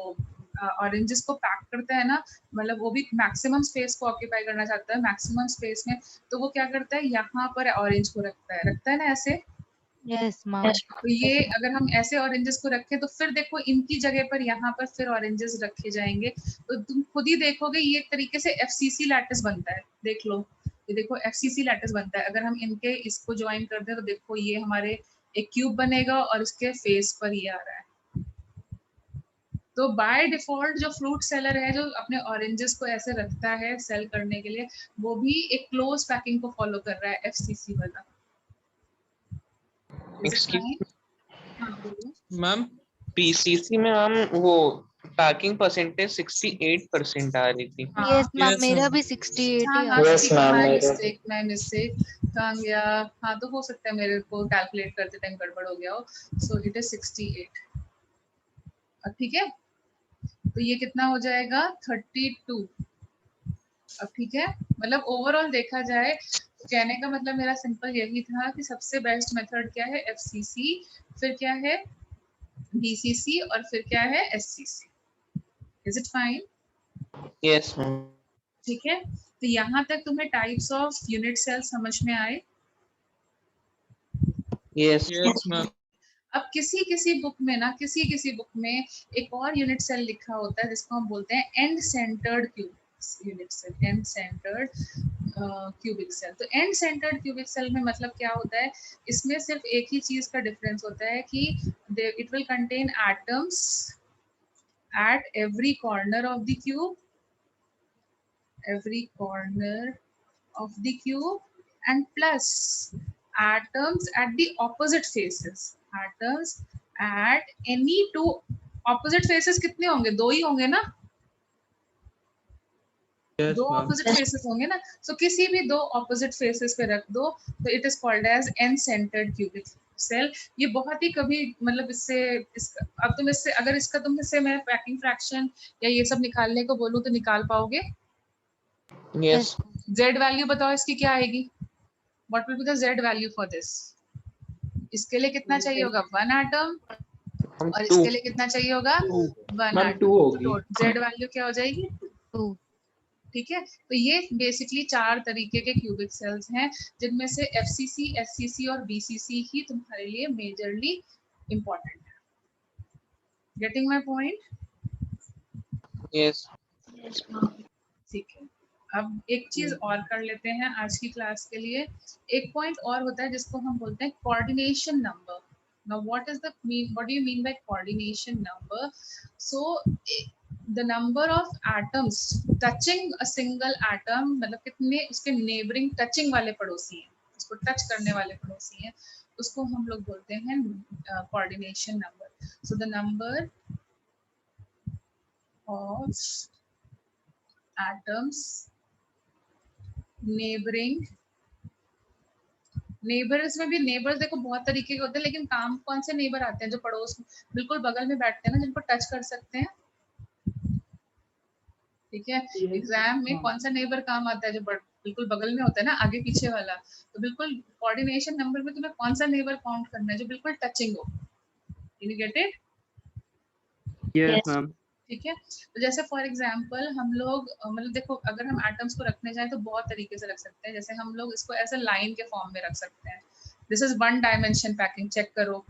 ऑरेंजेस को पैक करता है ना, मतलब वो भी मैक्सिमम स्पेस को ऑक्यूपाई करना चाहता है, मैक्सिमम स्पेस में, तो वो क्या करता है? यहाँ पर ऑरेंज को रखता है ना ऐसे। Yes ma'am. तो ये अगर हम ऐसे ऑरेंजेस को रखें तो फिर देखो इनकी जगह पर यहाँ पर फिर ऑरेंजेस रखे जाएंगे, तो तुम खुद ही देखोगे ये एक तरीके से FCC लैटिस बनता है। देख लो, ये देखो FCC लैटिस बनता है। अगर हम इनके इसको ज्वाइन कर दें तो देखो ये हमारे एक क्यूब बनेगा और इसके फेस पर ये आ रहा है। तो बाय डिफॉल्ट जो फ्रूट सेलर है जो अपने ऑरेंजेस को ऐसे रखता है सेल करने के लिए, वो भी एक क्लोज पैकिंग को फॉलो कर रहा है, FCC वाला। Ma'am, पीसीसी में हम वो पैकिंग परसेंटेज 68% आ रही थी। हाँ यस मैम, Yes, मेरा ma'am. भी 68 हाँ ही हाँ आया। Yes, ठीक है, ma'am, माय मेरा मिस्टेक माय मिस्टेक। कहाँ गया? हाँ तो हो सकता है मेरे को कैलकुलेट करते टाइम गड़बड़ हो गया हो। So it is 68। अब ठीक है, तो ये कितना हो जाएगा? 32। अब ठीक है, मतलब ओवरऑल देखा जाए तो कहने का मतलब मेरा सिंपल यही था कि सबसे बेस्ट मेथड क्या है? एफसीसी, फिर क्या है? बीसीसी, और फिर क्या है? SCC. Is it fine? Yes, ma'am. ठीक है, तो यहाँ तक तुम्हें टाइप्स ऑफ यूनिट सेल समझ में आए? Yes. Yes, ma'am. अब किसी किसी बुक में ना, किसी किसी बुक में एक और यूनिट सेल लिखा होता है जिसको हम बोलते हैं end centered unit cell, end centered cubic cell. तो एंड सेंटर्ड क्यूबिक सेल में मतलब क्या होता है? इसमें सिर्फ एक ही चीज का डिफरेंस होता है कि it will contain atoms at every corner of the cube, every corner of the cube, and plus atoms at the opposite faces, atoms at any two opposite faces। कितने होंगे? दो ही होंगे ना? Yes, दो ma'am. ऑपोजिट फेसेस होंगे ना, सो किसी भी दो ऑपोजिट फेसेस पे रख दो तो it is called as an centered cubic cell. ये बहुत ही कभी मतलब अब तुम इससे अगर इसका तुम इससे मैं पैकिंग फ्रैक्शन या ये सब निकालने को बोलूं तो निकाल पाओगे? Yes. जेड वैल्यू बताओ इसकी क्या आएगी? What will be the Z value for this? इसके लिए कितना चाहिए होगा? 1 एटम, और Two. इसके लिए कितना चाहिए होगा? 1 Ma'am, एटम। 2 होगी। जेड वैल्यू क्या हो जाएगी? 2। ठीक है, तो ये बेसिकली 4 तरीके के क्यूबिक सेल्स हैं जिनमें से एफसीसी, एससीसी और बीसीसी ही तुम्हारे लिए मेजरली इंपॉर्टेंट है। Getting my point? Yes. ठीक है, अब एक चीज और कर लेते हैं आज की क्लास के लिए। एक पॉइंट और होता है जिसको हम बोलते हैं coordination number. Now what is the mean, what do you mean by coordination number? So the number of atoms touching a single atom, मतलब कितने उसके नेबरिंग टचिंग वाले पड़ोसी हैं, उसको टच करने वाले पड़ोसी हैं, उसको हम लोग बोलते हैं coordination number. So the number of atoms neighbouring, neighbours में भी नेबर्स देखो बहुत तरीके के होते हैं, लेकिन काम कौन से नेबर आते हैं? जो पड़ोस बिल्कुल बगल में बैठते हैं ना, जिनको टच कर सकते हैं। ठीक है, एग्जाम में कौन सा नेबर काम आता है? जो बिल्कुल बगल में होता है ना, आगे पीछे वाला। तो बिल्कुल कोऑर्डिनेशन नंबर में तुम्हें कौन सा नेबर काउंट करना है जो बिल्कुल टचिंग हो। You get it? Yes, ma'am. ठीक है, तो जैसे फॉर एग्जांपल हम लोग मतलब देखो, अगर हम एटम्स को रखने जाए तो बहुत तरीके से रख सकते हैं। जैसे हम लोग इसको ऐसे लाइन के फॉर्म में रख सकते हैं। This is 1 dimension packing. Check करो,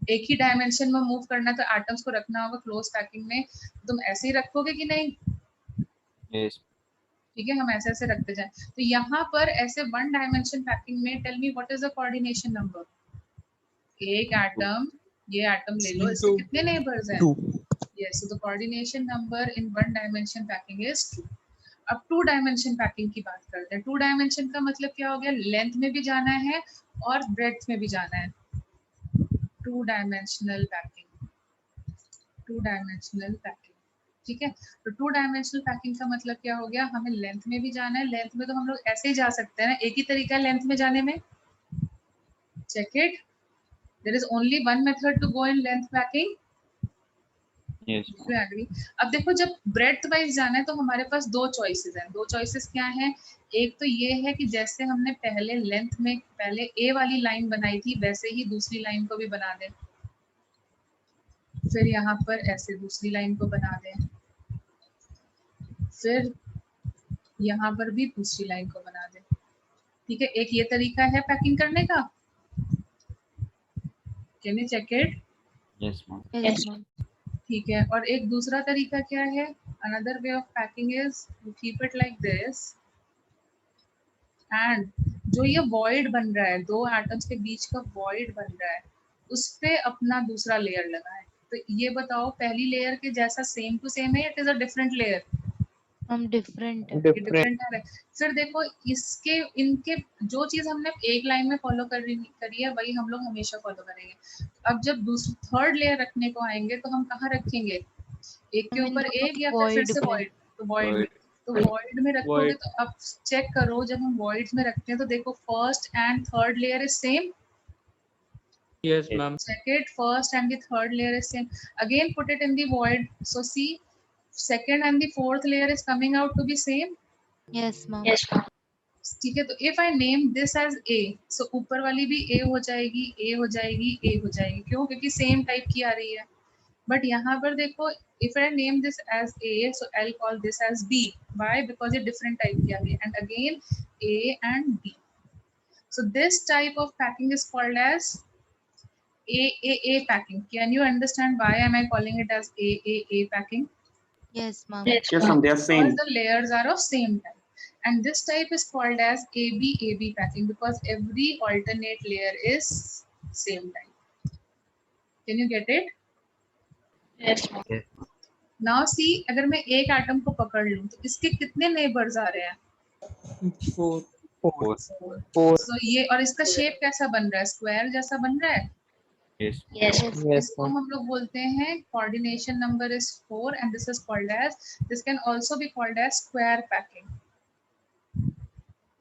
एक ही डायमेंशन में मूव करना तो एटम्स को रखना होगा क्लोज पैकिंग में। तुम ऐसे ही रखोगे कि नहीं? Yes. ठीक है, हम ऐसे ऐसे रखते जाएं। तो यहाँ पर ऐसे 1 डायमेंशन पैकिंग में tell me what is the coordination number? एक एटम, ये एटम ले लो, इसके कितने नेबर्स हैं? 2. Yes, so the coordination number in 1 dimension packing is 2. अब 2 डायमेंशन पैकिंग की बात करते हैं। 2 डायमेंशन का मतलब क्या हो गया? लेंथ में भी जाना है और ब्रेड्थ में भी जाना है। 2 डायमेंशनल पैकिंग, 2 डायमेंशनल पैकिंग। ठीक है, तो 2 डायमेंशनल पैकिंग का मतलब क्या हो गया? हमें लेंथ में भी जाना है। लेंथ में तो हम लोग ऐसे ही जा सकते हैं ना, एक ही तरीका है लेंथ में जाने में। Check it, there is only one method to go in length packing. Yes. अब देखो, जब ब्रेड्थ वाइज जाना है तो हमारे पास 2 चॉइसेस हैं। 2 चॉइसेस क्या हैं? एक तो ये है कि जैसे हमने पहले लेंथ में पहले ए वाली लाइन बनाई थी, वैसे ही दूसरी लाइन को भी बना दें। फिर यहाँ पर ऐसे दूसरी लाइन को बना दें, फिर यहाँ पर भी दूसरी लाइन को बना दें। ठीक है, एक ये तरीका है पैकिंग करने का। Can you check it? Yes, ma'am. Yes ma'am. ठीक है, और एक दूसरा तरीका क्या है? Another way of packing is you keep it like this, and जो ये वॉइड बन रहा है, 2 एटम्स के बीच का वॉइड बन रहा है, उस पे अपना दूसरा लेयर लगाएं। तो ये बताओ, पहली लेयर के जैसा सेम टू सेम है या it is a different layer? हम डिफरेंट है। different. डिफरेंट आ रहा है। फिर देखो इसके इनके जो चीज हमने एक लाइन में फॉलो करी है वही हम लोग हमेशा फॉलो करेंगे। अब जब दूसरी थर्ड लेयर रखने को आएंगे तो हम कहाँ रखेंगे, एक के हम इन ऊपर दोनों एक को या फिर void से में। वॉइड, तो वॉइड में, तो वॉइड में रखोगे तो अब चेक करो जब हम वॉइड्स में रखते हैं तो देखो first and third layer is same, Yes, ma'am. second, first and the third layer is same. Again put it in the void. So see, second and the fourth layer is coming out to be same. Yes, ma'am. ठीक है, तो if I name this as A, so ऊपर वाली भी A हो जाएगी, A हो जाएगी, A हो जाएगी, क्यों? क्योंकि सेम टाइप की आ रही है। बट यहाँ पर देखो, if I name this as A, so I'll call this as B. Why? Because ये different type की आ रही है, and again A and B. So this type of packing is called as AAA packing. Can you understand why am I calling it as AAA packing? Yes, ma'am. Yes, ma'am. They are Because same. the layers are of same type. And this type is called as ABAB packing because every alternate layer is same type. Can you get it? Yes. Now see, अगर मैं एक atom को पकड़ लूं तो इसके कितने neighbours आ रहे हैं? 4. Four. So ये और इसका शेप कैसा बन रहा है? स्क्वायर जैसा बन रहा है? Yes. Yes. इसको हम लोग बोलते हैं coordination number is 4 and this is called as, this can also be called as square packing,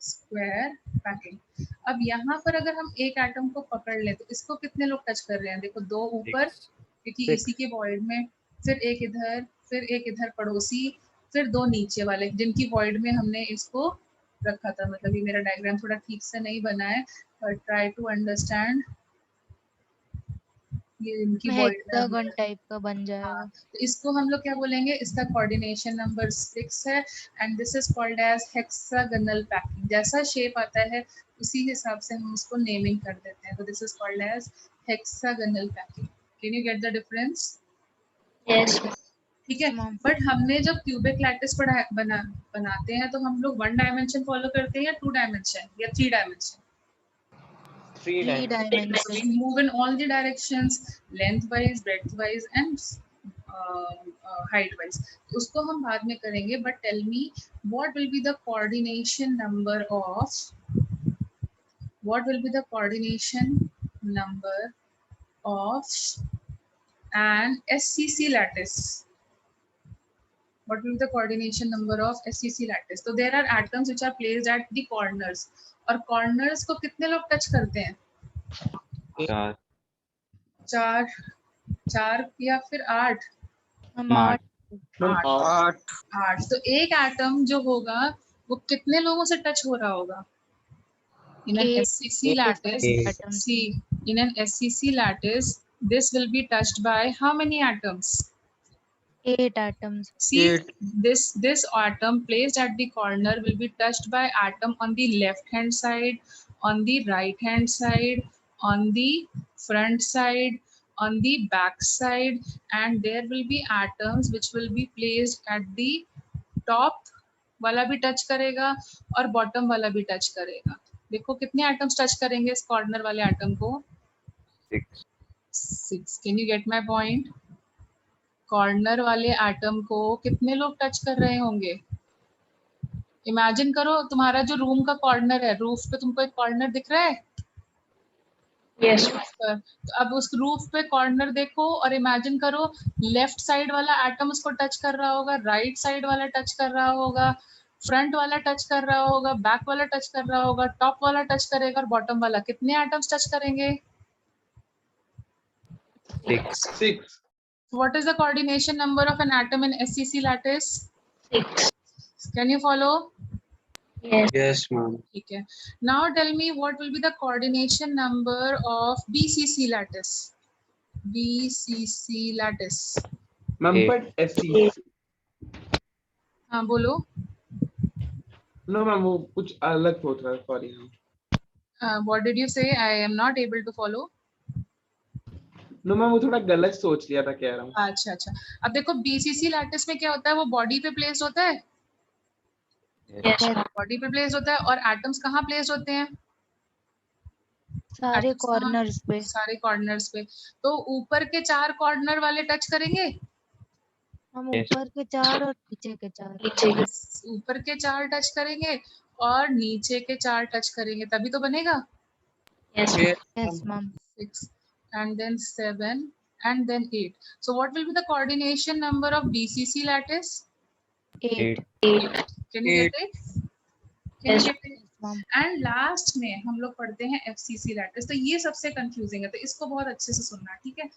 square packing. अब यहाँ पर अगर हम एक एटम को पकड़ लें तो इसको कितने लोग टच कर रहे हैं? देखो दो ऊपर क्योंकि इसी के वॉइड में, फिर एक इधर, फिर एक इधर पड़ोसी, फिर दो नीचे वाले जिनकी वॉइड में हमने इसको रखा था। मतलब ये मेरा डायग्राम थोड़ा ठीक से नहीं बना है, बट ट्राई टू अंडरस्टैंड। ये इनकी वॉइड में हेक्सागन टाइप का बन जाएगा। तो इसको हम लोग क्या बोलेंगे? इसका कोऑर्डिनेशन नंबर 6 है and this is called as hexagonal packing. जैसा शेप आता है उसी हिसाब से हम उसको नेमिंग कर देते हैं, तो this is called as hexagonal packing. Can you get the difference? Yes. ठीक है, बट हमने जब क्यूबिक लैटिस बनाते हैं तो हम लोग 1 डायमेंशन फॉलो करते हैं या 2 डायमेंशन या 3 dimension? 3 3 dimensions. So we dimensions. move in all the directions, lengthwise, breadthwise, and height-wise. उसको हम बाद में करेंगे. But tell me, what will be the coordination number of? What will be the coordination number of an SCC lattice? What will be the coordination number of SCC lattice? So there are atoms which are placed at the corners. और corners को कितने लोग touch करते हैं? 4. 4 4 या फिर 8? हम 8 8। तो एक एटम जो होगा वो कितने लोगों से टच हो रहा होगा? In an Eight. SCC lattice, atoms. see, in an SCC lattice, this will be touched by how many atoms? 8 atoms. See, this atom placed at the corner will be touched by atom on the left hand side, on the right hand side, on the front side, on the back side, and there will be atoms which will be placed at the top वाला भी touch करेगा और bottom वाला भी touch करेगा। देखो कितने atoms touch करेंगे इस कॉर्नर वाले एटम को? 6. 6। Can you gate my point? Corner वाले एटम को कितने लोग टच कर रहे होंगे? इमेजिन करो तुम्हारा जो रूम का कॉर्नर है, रूफ पे तुमको एक कॉर्नर दिख रहा है? Yes. तो अब उस रूफ पे कॉर्नर देखो और इमेजिन करो लेफ्ट साइड वाला एटम उसको टच कर रहा होगा, राइट साइड वाला टच कर रहा होगा, फ्रंट वाला टच कर रहा होगा, बैक वाला टच कर रहा होगा, टॉप वाला टच करेगा और बॉटम वाला। कितने एटम्स टच करेंगे? 6. What is the coordination number of an atom in SCC lattice? 6. Can you follow? Yes. Yes, ma'am. ठीक है. Now tell me what will be the coordination number of BCC lattice? BCC lattice. Ma'am, Eight. but SCC. हाँ बोलो. No, ma'am, वो कुछ अलग सोच रहा है, sorry. What did you say? I am not able to follow. No, ma'am, वो थोड़ा गलत सोच लिया था, कह रहा हूँ. अच्छा अच्छा. अब देखो BCC लैटिस में क्या होता है? वो बॉडी पे प्लेस होता है, Yes. बॉडी पे प्लेस होता है और एटम्स कहाँ प्लेस होते हैं? सारे Atoms कहाँ? कॉर्नर्स पे। सारे कॉर्नर्स पे. तो ऊपर के 4 कॉर्नर वाले टच करेंगे? हम Yes. ऊपर के 4 और नीचे के 4। नीचे के Yes, ऊपर के 4 टच करेंगे और नीचे के 4 टच करेंगे तभी तो बनेगा। Yes yes ma'am. 6 and then 7 and then 8. So what will be the coordination number of BCC lattice? 8। 8 Can you get it? Can you Yes. get it? Yes ma'am. And last में हम लोग पढ़ते हैं FCC lattice. तो ये सबसे confusing है, तो इसको बहुत अच्छे से सुनना, ठीक है।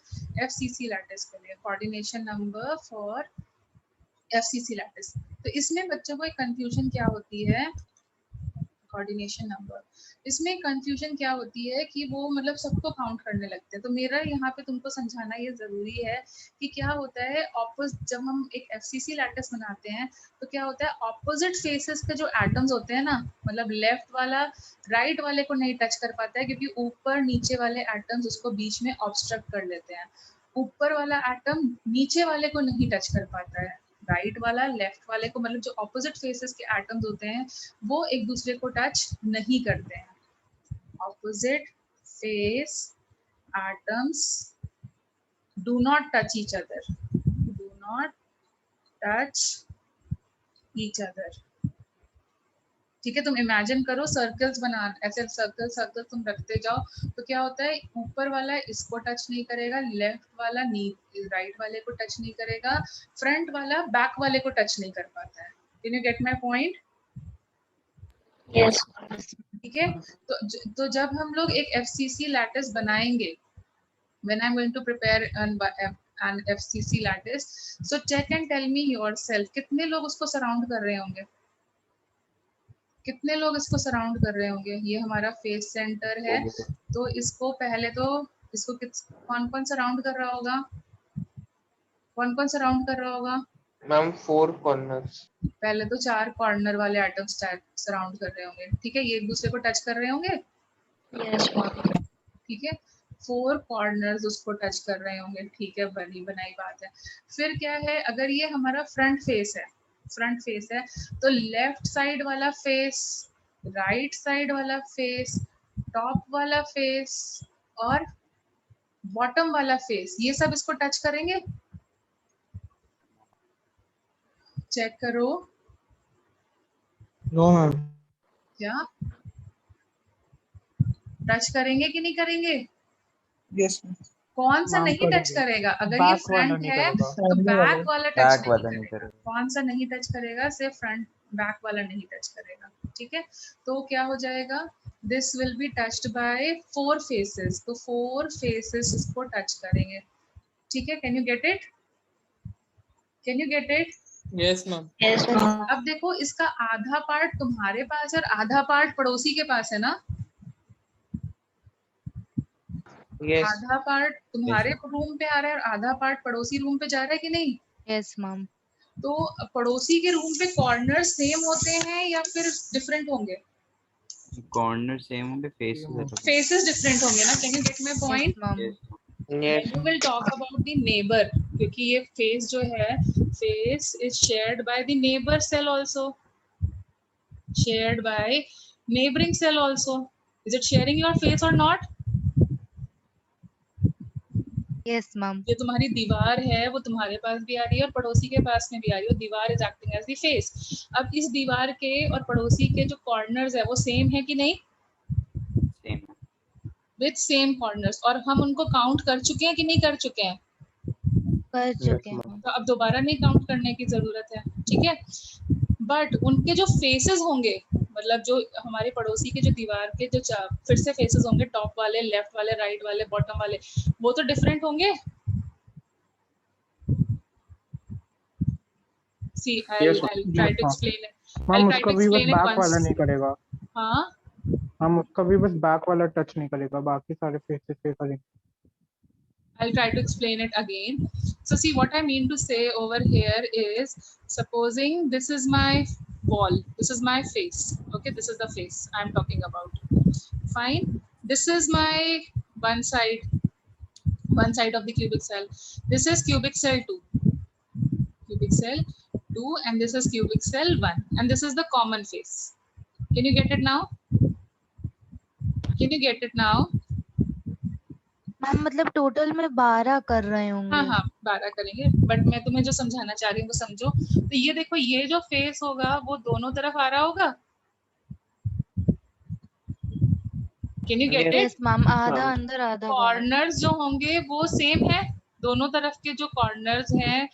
FCC लैटिस के लिए coordination number for FCC lattice. तो इसमें बच्चों को एक कंफ्यूजन क्या होती है, कोऑर्डिनेशन नंबर, इसमें कंफ्यूजन क्या होती है कि वो मतलब सबको काउंट करने लगते हैं। तो मेरा यहाँ पे तुमको समझाना ये जरूरी है कि क्या होता है ऑपोजिट, जब हम एक FCC लैटिस बनाते हैं तो क्या होता है ऑपोजिट फेसेस के जो एटम्स होते हैं ना, मतलब लेफ्ट वाला राइट वाले को नहीं टच कर पाता है क्योंकि ऊपर नीचे वाले एटम्स उसको बीच में ऑब्स्ट्रक्ट कर लेते हैं। ऊपर वाला एटम नीचे वाले को नहीं टच कर पाता है, राइट वाला लेफ्ट वाले को, मतलब जो ऑपोजिट फेसेस के एटम्स होते हैं वो एक दूसरे को टच नहीं करते हैं। Opposite face atoms do not touch each other, do not touch each other. ठीक है, तुम इमेजिन करो सर्कल्स बना, ऐसे सर्कल सर्कल तुम रखते जाओ तो क्या होता है ऊपर वाला इसको टच नहीं करेगा, लेफ्ट वाला राइट वाले को टच नहीं करेगा, फ्रंट वाला बैक वाले को टच नहीं कर पाता है। Can you gate my point? Yes ठीक है, तो जब हम लोग एक FCC लैटिस बनाएंगे, when I'm going to prepare an FCC lattice, so check and tell me yourself, कितने लोग उसको सराउंड कर रहे होंगे, कितने लोग इसको सराउंड कर रहे होंगे। ये हमारा फेस सेंटर है, तो इसको पहले तो इसको कौन कौन सराउंड कर रहा होगा, कौन कौन सराउंड कर रहा होगा? Ma'am 4 corners. पहले तो 4 कॉर्नर वाले एटम्स सराउंड कर रहे होंगे, ठीक है, ये एक दूसरे को टच कर रहे होंगे, यस ठीक है। 4 कॉर्नर्स उसको टच कर रहे होंगे, ठीक है, बनी बनाई बात है। फिर क्या है, अगर ये हमारा फ्रंट फेस है, फ्रंट फेस है तो लेफ्ट साइड वाला फेस, राइट साइड वाला फेस, टॉप वाला फेस और बॉटम वाला फेस, ये सब इसको टच करेंगे। चेक करो, नो मैम। क्या टच करेंगे कि नहीं करेंगे? यस कौन सा हाँ, नहीं टच करेंगे। करेगा? अगर ये बैक वाला फ्रंट नहीं है करेगा। तो बैक वाला टच नहीं नहीं करेगा। कौन सा नहीं टच करेगा? सिर्फ फ्रंट, बैक वाला नहीं टच करेगा, ठीक है। तो क्या हो जाएगा, this will be touched bye 4 faces, तो 4 फेसेस इसको टच करेंगे, ठीक है। Can you get it? Can you get it? Yes ma'am. Yes अब देखो, इसका आधा पार्ट तुम्हारे पास है और आधा पार्ट पड़ोसी के पास है ना। यस आधा पार्ट तुम्हारे रूम पे आ रहा है और आधा पार्ट पड़ोसी रूम पे जा रहा है कि नहीं? Yes ma'am. तो पड़ोसी के रूम पे कॉर्नर सेम होते हैं या फिर डिफरेंट होंगे? कॉर्नर सेम होंगे, फेसेस डिफरेंट होंगे ना। Can you gate my point? Ma'am. Yes We will talk about the neighbor, क्योंकि ये फेस जो है, face is shared by the neighbor cell also, shared by neighboring cell also. Is it sharing your face or not? Yes ma'am. ये तुम्हारी दीवार है, वो तुम्हारे पास भी आ रही है और पड़ोसी के पास में भी आ रही है। दीवार is acting as the face. अब इस दीवार के और पड़ोसी के जो कॉर्नर्स है वो सेम है कि नहीं? सेम। विद सेम कॉर्नर्स, और हम उनको काउंट कर चुके हैं कि नहीं कर चुके हैं? कर चुके हैं। तो अब दोबारा नहीं काउंट करने की जरूरत है, ठीक है। बट उनके जो फेसेस होंगे, मतलब जो हमारे पड़ोसी के जो दीवार के जो फिर से फेसेस होंगे, टॉप वाले, लेफ्ट वाले, राइट वाले, बॉटम वाले, वो तो डिफरेंट होंगे। See, I'll try to explain it. Ma'am उसका भी बस बैक वाला नहीं करेगा। हाँ, हम उसका भी बस बैक वाला टच नहीं करेगा, बाकी सारे फेसेस पे करेंगे। I'll try to explain it again. So see, what I mean to say over here is, supposing this is my wall, this is my face, okay, this is the face I'm talking about. Fine, this is my one side of the cubic cell. This is cubic cell 2, cubic cell 2, and this is cubic cell 1, and this is the common face. Can you get it now? Can you get it now? Ma'am मतलब total में 12 कर रहे हाँ होंगे। हाँ 12 करेंगे, but मैं तुम्हें जो समझाना चाह रही हूँ वो समझो। तो ये देखो, ये जो फेस होगा वो दोनों तरफ आ रहा होगा। Can you gate Yes. It? Yes ma'am, आधा हाँ. अंदर आधा बाहर। कॉर्नर्स जो होंगे वो सेम है, दोनों तरफ के जो कॉर्नर्स हैं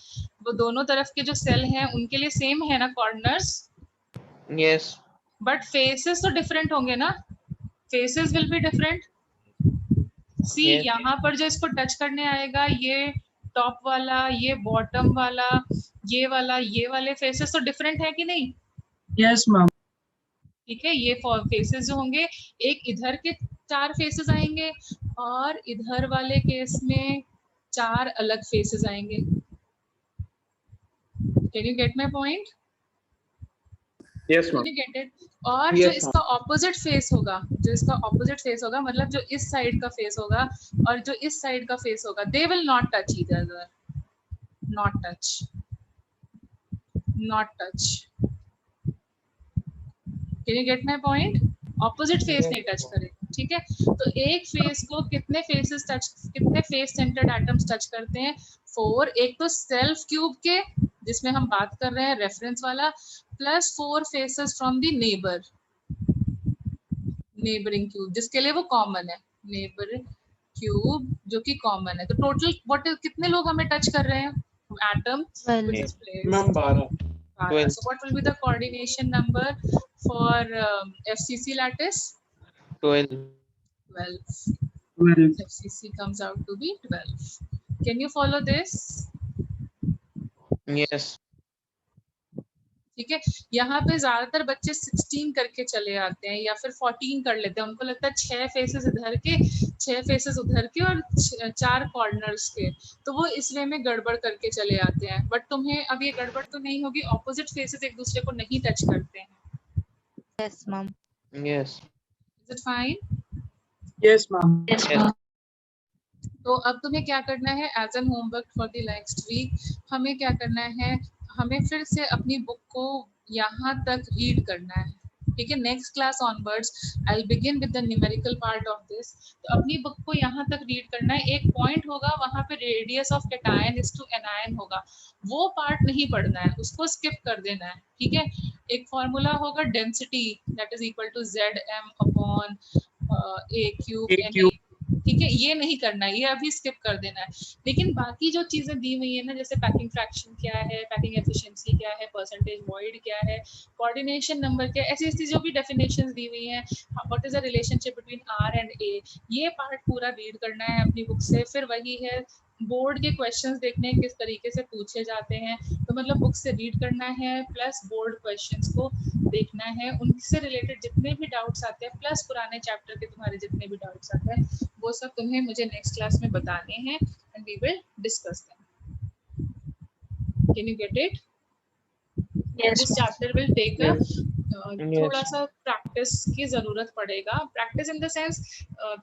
वो दोनों तरफ के जो सेल हैं उनके लिए सेम है ना कॉर्नर्स, Yes. बट फेसेस तो डिफरेंट होंगे ना, faces will be different. See Yes. यहाँ पर जो इसको टच करने आएगा, ये टॉप वाला, ये बॉटम वाला, ये वाला, ये वाले फेसेस तो डिफरेंट है कि नहीं? Yes ma'am. ठीक है, ये फेसेस जो होंगे, एक इधर के 4 फेसेस आएंगे और इधर वाले केस में 4 अलग फेसेस आएंगे। Can you gate my point? Yes, can you get it? और जो Yes, इसका ऑपोजिट फेस होगा, जो इसका ऑपोजिट फेस होगा, मतलब जो इस साइड का फेस होगा और जो इस साइड का फेस होगा, they will not touch each other, not touch, not touch. Can you gate my point? Opposite face नहीं टच करेगा, ठीक है। तो एक फेस को कितने फेस सेंटर्ड एटम्स टच करते हैं? 4। एक तो सेल्फ क्यूब के, जिसमें हम बात कर रहे हैं रेफरेंस वाला, plus 4 faces from the neighbouring cube, जिसके लिए वो कॉमन है, नेबरिंग क्यूब जो कि कॉमन है। तो टोटल कितने लोग हमें टच कर रहे हैं? Atom which is placed. Ma'am 12. 12. So what will be the coordination number for FCC lattice? 12. 12. FCC comes out to be 12. Can you follow this? Yes. ठीक है, यहाँ पे ज्यादातर बच्चे 16 करके चले आते हैं या फिर 14 कर लेते हैं। उनको लगता है 6 फेसेस इधर के, 6 फेसेस उधर के और 4 कॉर्नर्स के, तो वो इस वे में गड़बड़ करके चले आते हैं। बट तुम्हें अब ये गड़बड़ तो नहीं होगी, ऑपोजिट फेसेस एक दूसरे को नहीं टच करते हैं। Yes ma'am. Yes. Is it fine? Yes ma'am. Yes. तो अब तुम्हें क्या करना है as an homework for the next week? हमें क्या करना है, हमें फिर से अपनी बुक को यहाँ तक रीड करना है, ठीक है। Next class onwards I will begin with the numerical part of this. तो अपनी बुक को यहाँ तक रीड करना है। एक पॉइंट होगा वहाँ पे radius of cation is to anion होगा, वो पार्ट नहीं पढ़ना है, उसको स्किप कर देना है, ठीक है। एक फॉर्मूला होगा density that is equal to ZM upon A cube NA, ठीक है, ये नहीं करना है, ये अभी स्किप कर देना है। लेकिन बाकी जो चीजें दी हुई है ना, जैसे पैकिंग फ्रैक्शन क्या है, पैकिंग एफिशिएंसी क्या है, परसेंटेज वॉइड क्या है, कोऑर्डिनेशन नंबर क्या है, ऐसी ऐसी जो भी डेफिनेशंस दी हुई हैं, what is the relationship between R and A, ये पार्ट पूरा रीड करना है अपनी बुक से। फिर वही है, बोर्ड के क्वेश्चंस देखने किस तरीके से पूछे जाते हैं, तो मतलब बुक से रीड करना है प्लस बोर्ड क्वेश्चंस को देखना है, उनसे रिलेटेड जितने भी डाउट्स आते हैं प्लस पुराने चैप्टर के तुम्हारे जितने भी डाउट्स आते हैं वो सब तुम्हें मुझे नेक्स्ट क्लास में बताने हैं and we will discuss them. Can you get it? Yes, this ma'am. Chapter will take a Yes. थोड़ा सा प्रैक्टिस की जरूरत पड़ेगा। प्रैक्टिस इन द सेंस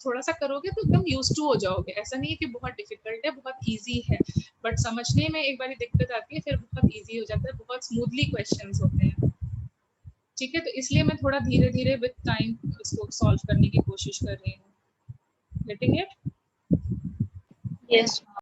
थोड़ा सा करोगे तो एकदम यूज टू हो जाओगे। ऐसा नहीं है कि बहुत डिफिकल्ट है, बहुत इजी है, बट समझने में एक बार दिक्कत आती है, फिर बहुत इजी हो जाता है, बहुत स्मूथली क्वेश्चंस होते हैं, ठीक है। तो इसलिए मैं थोड़ा धीरे धीरे विद टाइम इसको सॉल्व करने की कोशिश कर रही हूँ। Getting it? Yes.